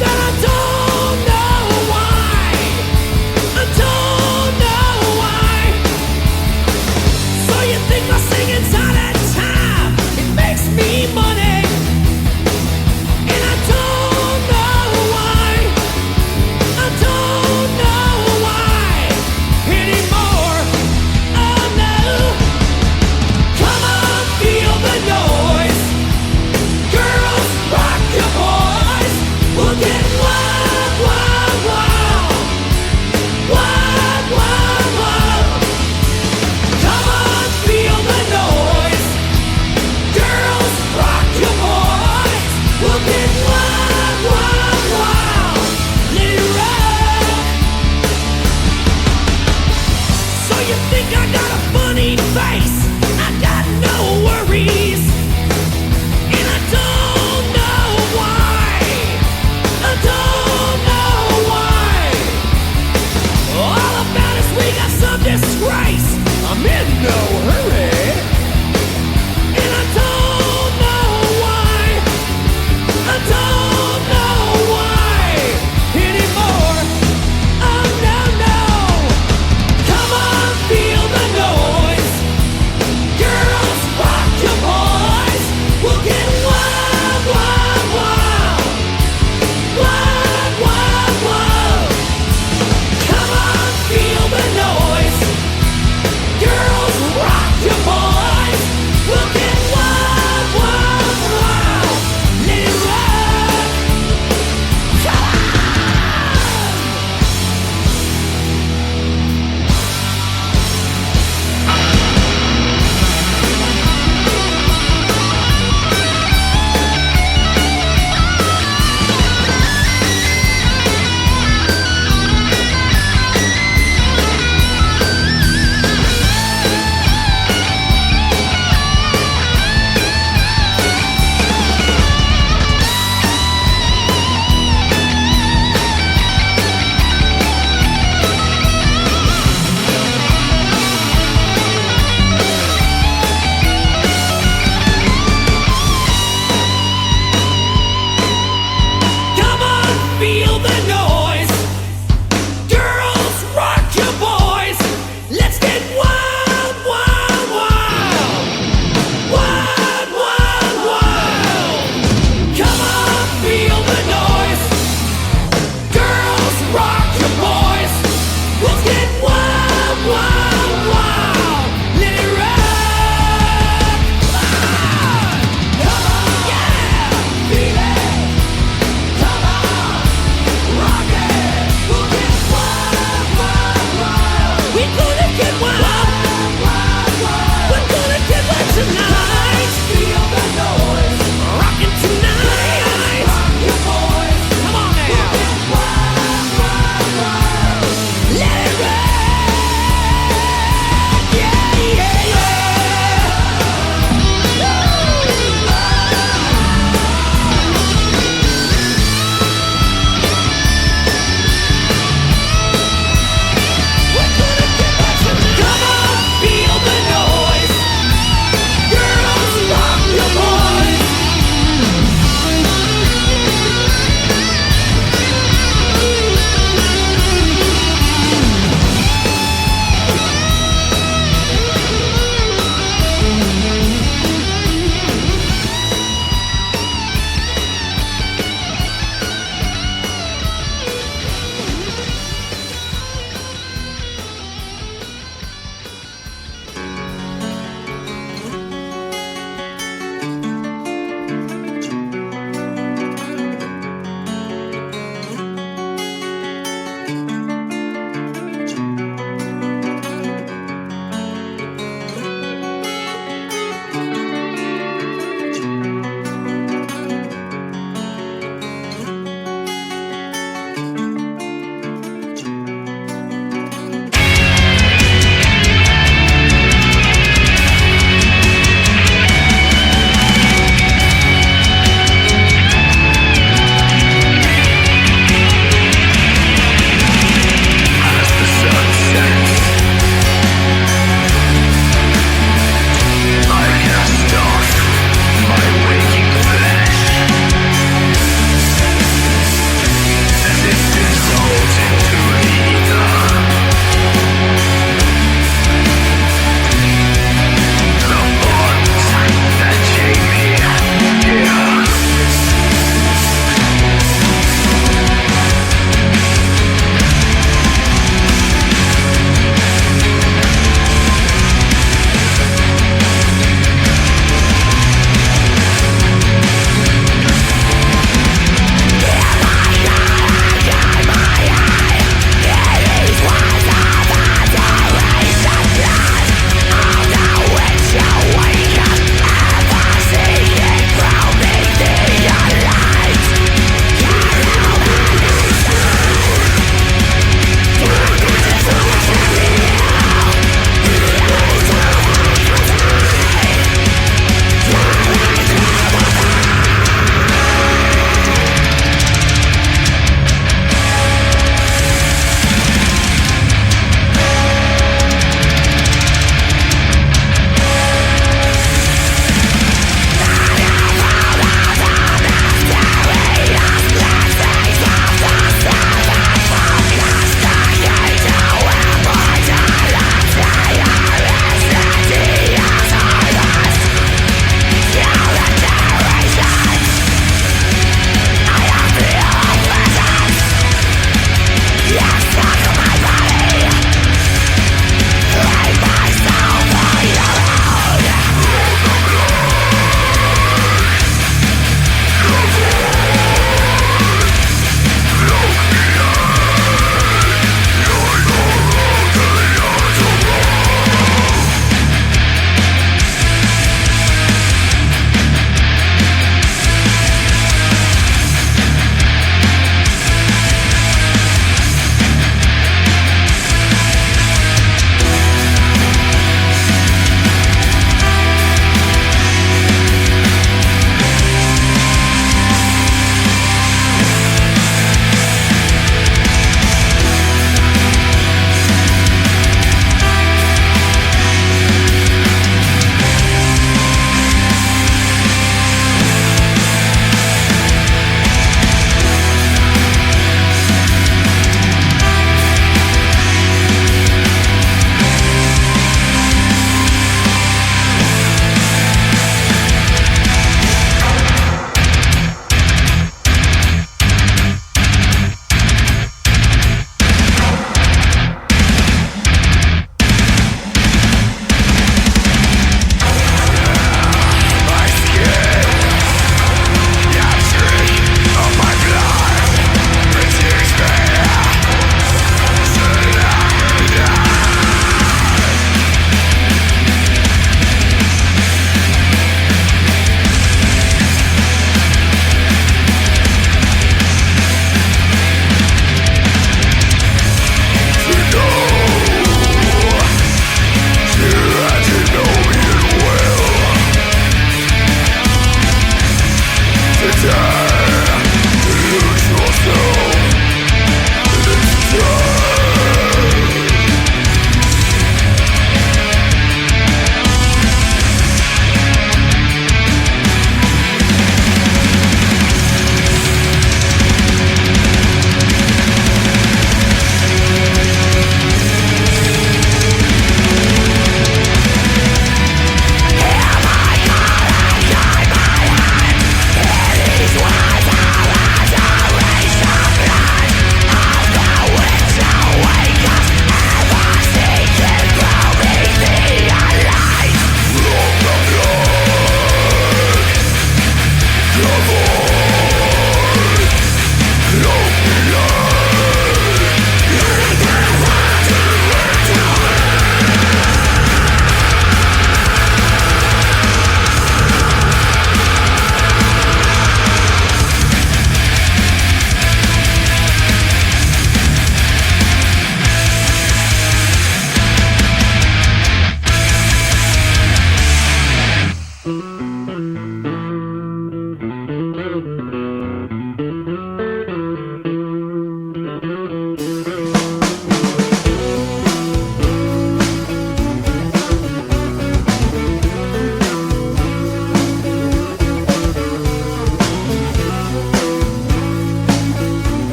that I don't know why. I don't know why. So you think my singing's out of time? It makes me money, and I don't know why. I don't know why anymore. Oh no! Come on, feel the noise, girls, rock your boys. We'll get wild, wild, wild, wild, wild, wild. Come on, feel the noise, girls, rock your boys. We'll get wild, wild, wild. Let it rock. So you think I got a funny face? I got no worries, and I don't know why. I don't know why. All about is we got some disgrace. I'm in no hurry, and I don't know why. I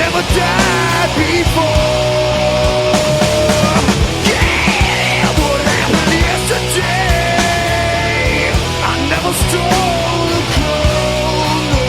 never died before. Yeah, what happened yesterday? I never stole a crown, no.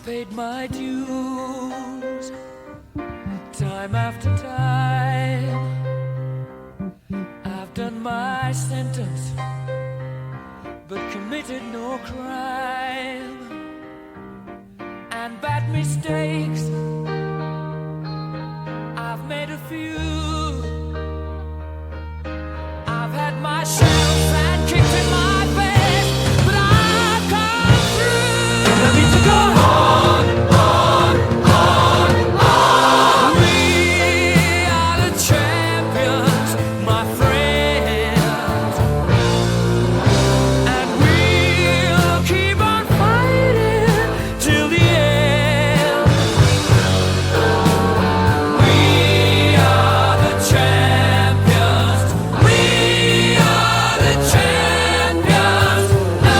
paid my dues time after time. I've done my sentence, but committed no crime. And bad mistakes, I've made a few. I've had my shells and kicked in my face, but I've come through. And I need to go on, on, on, on. We are the champions, my friends, and we'll keep on fighting till the end. We are the champions. We are the champions. No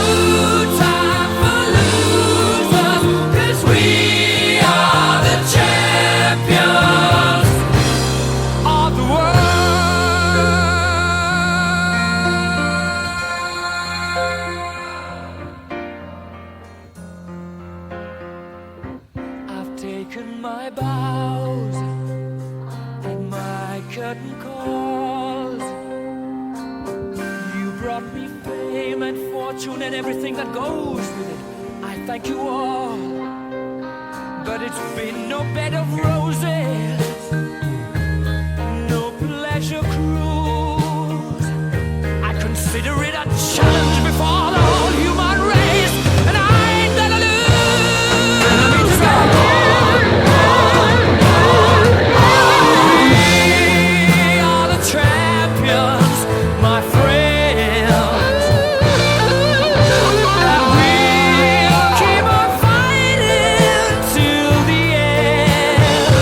time for losers, 'cause we are the champions of the world. I've taken my bows and my curtain calls. You brought me fame and fortune and everything that goes with it. I thank you all, but it's been no bed of roses, no pleasure cruise. I consider it a challenge before the whole human race, and I ain't gonna lose. We are the champions, my friends, and we'll keep on fighting till the end.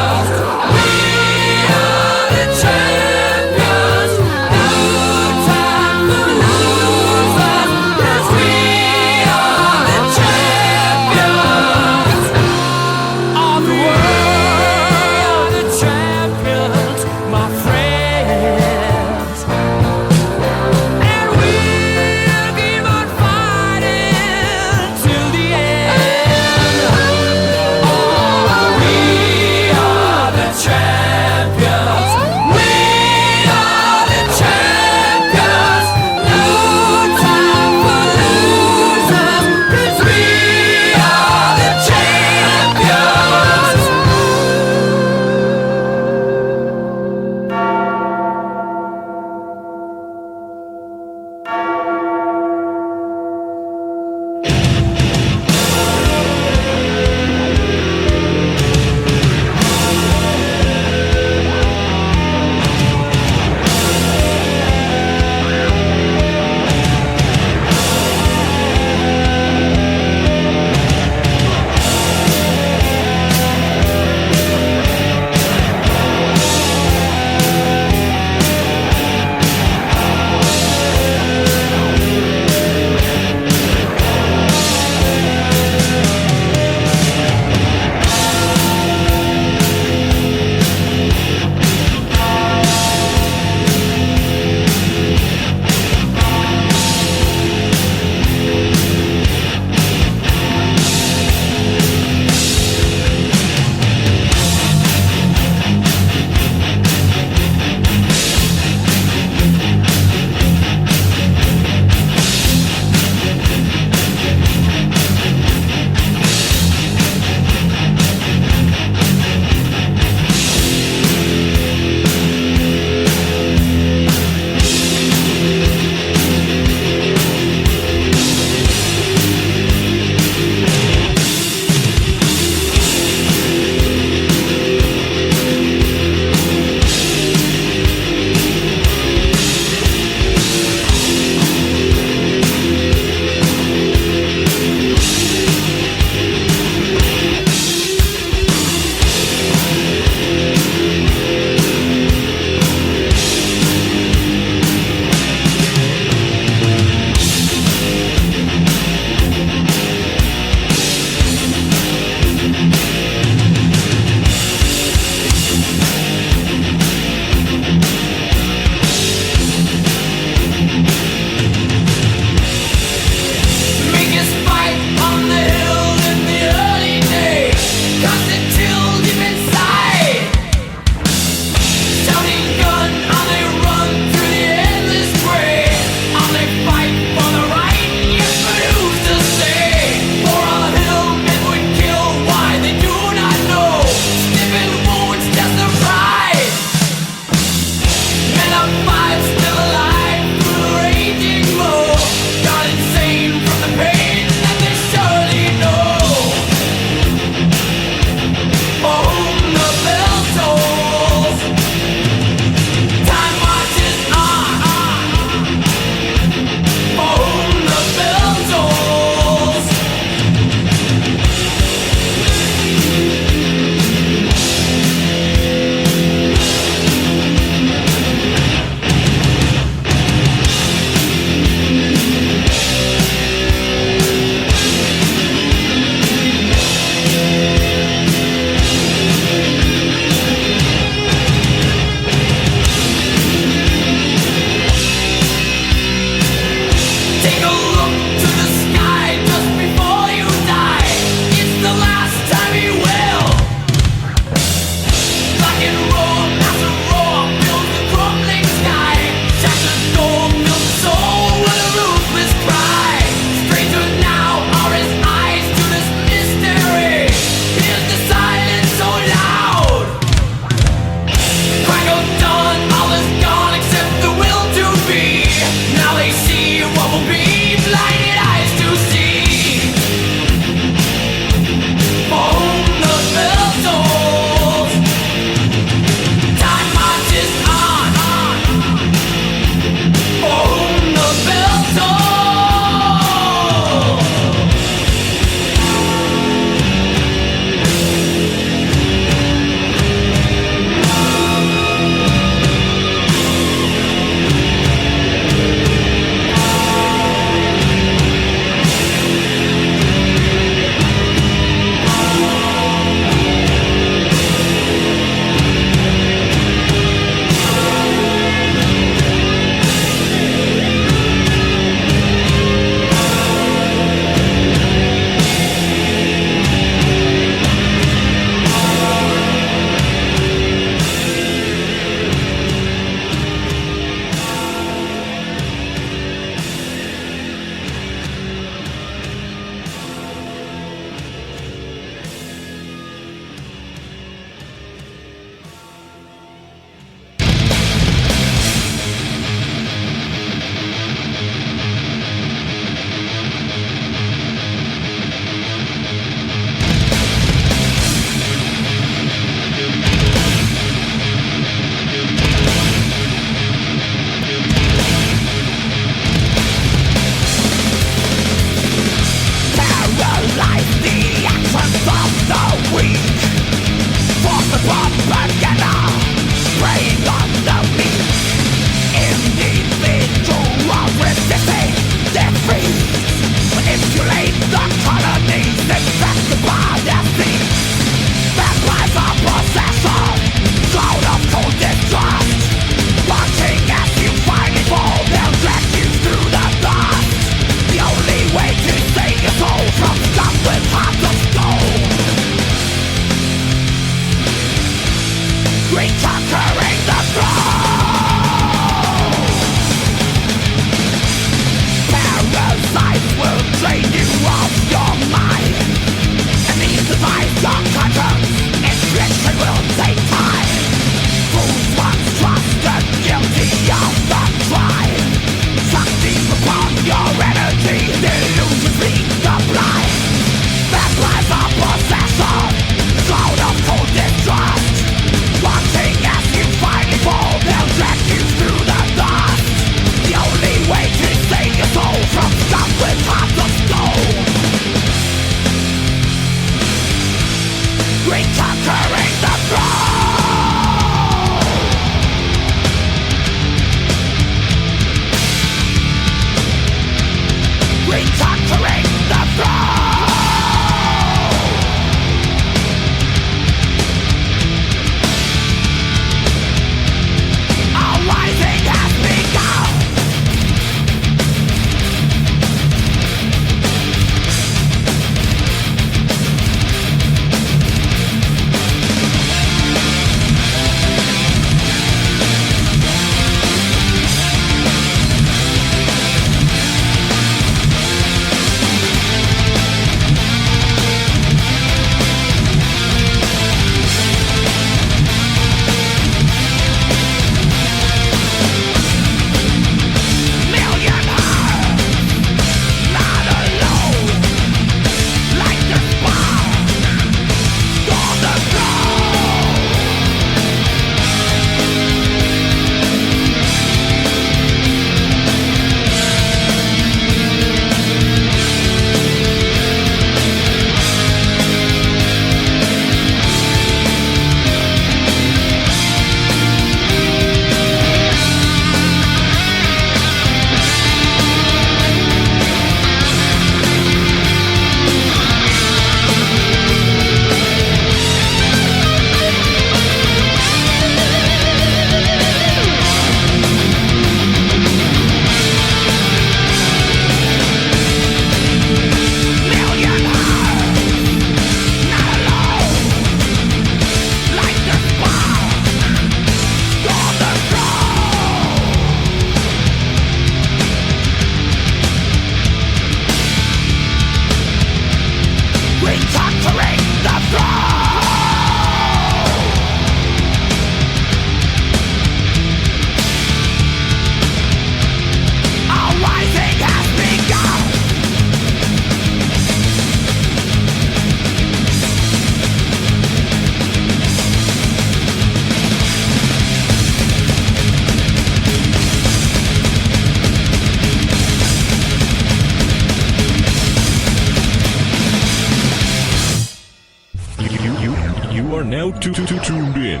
are now tuned in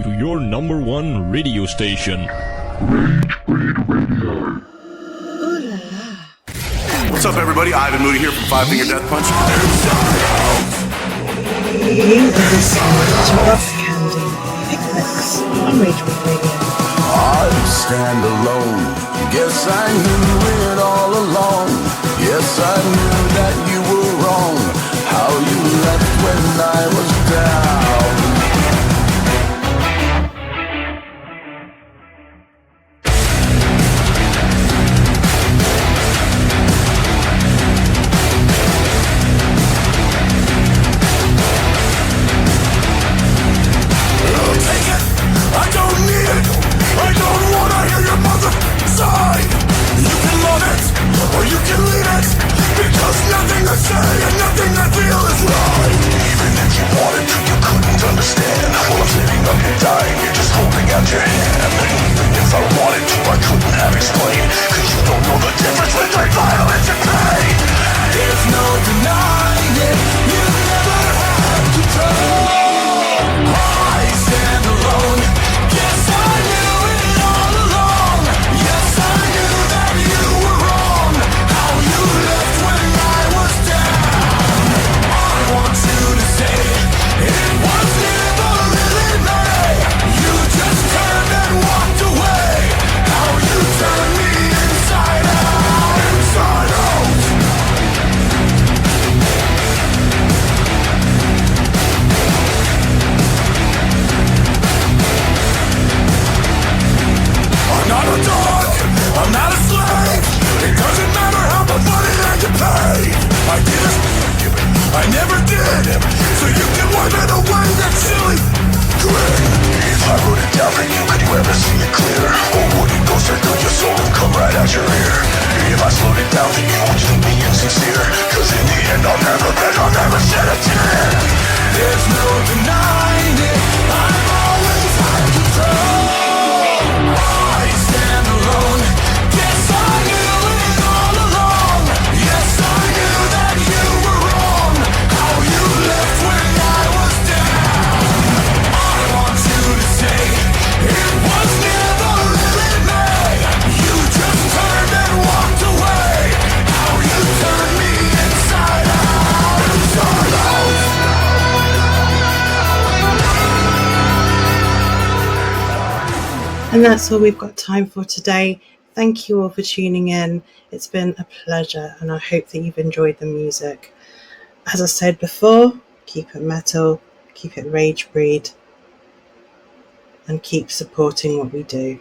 to your number one radio station. What's up, everybody? Ivan Moody here from Five Finger Death Punch. You are listening to Rock Candy Picnics on Rage Radio. I stand alone. Guess I knew it all along. Yes, I knew that you were wrong. How you left when I was down. I don't need it. I don't wanna hear your mother sigh. You can love it, or you can leave it, because nothing I say and nothing I feel is right. Even if you wanted to, you couldn't understand. Well, I'm living up and dying, you're just holding out your hand. Even if I wanted to, I couldn't have explained, cause you don't know the difference between violence and pain. There's no denying it, you never have control. I stand alone. Yes, I knew it all along. Yes, I knew that you were wrong. How you left when I was down. I want you to say it was never really me. You just turned and walked away. How you turned me inside out, inside out. I'm not a dog, I'm not a slave. It doesn't matter how much money I get paid. I did as I never did. So you can wipe it away, that silly grin. If I wrote it down for you, could you ever see it clear? Or would it go straight through your soul and come right out your ear? If I slowed it down for you, would you think me insincere? Cause in the end I'll never beg, I'll never shed a tear. There's no denying it, I'm always out of control. I stand alone, guess I knew it all along. Yes, I knew that you were wrong, how you left when I was down. I want you to say, it was never really me. You just turned and walked away. How you turned me inside out, inside out. And that's all we've got time for today. Thank you all for tuning in. It's been a pleasure, and I hope that you've enjoyed the music. As I said before, keep it metal, keep it rage breed, and keep supporting what we do.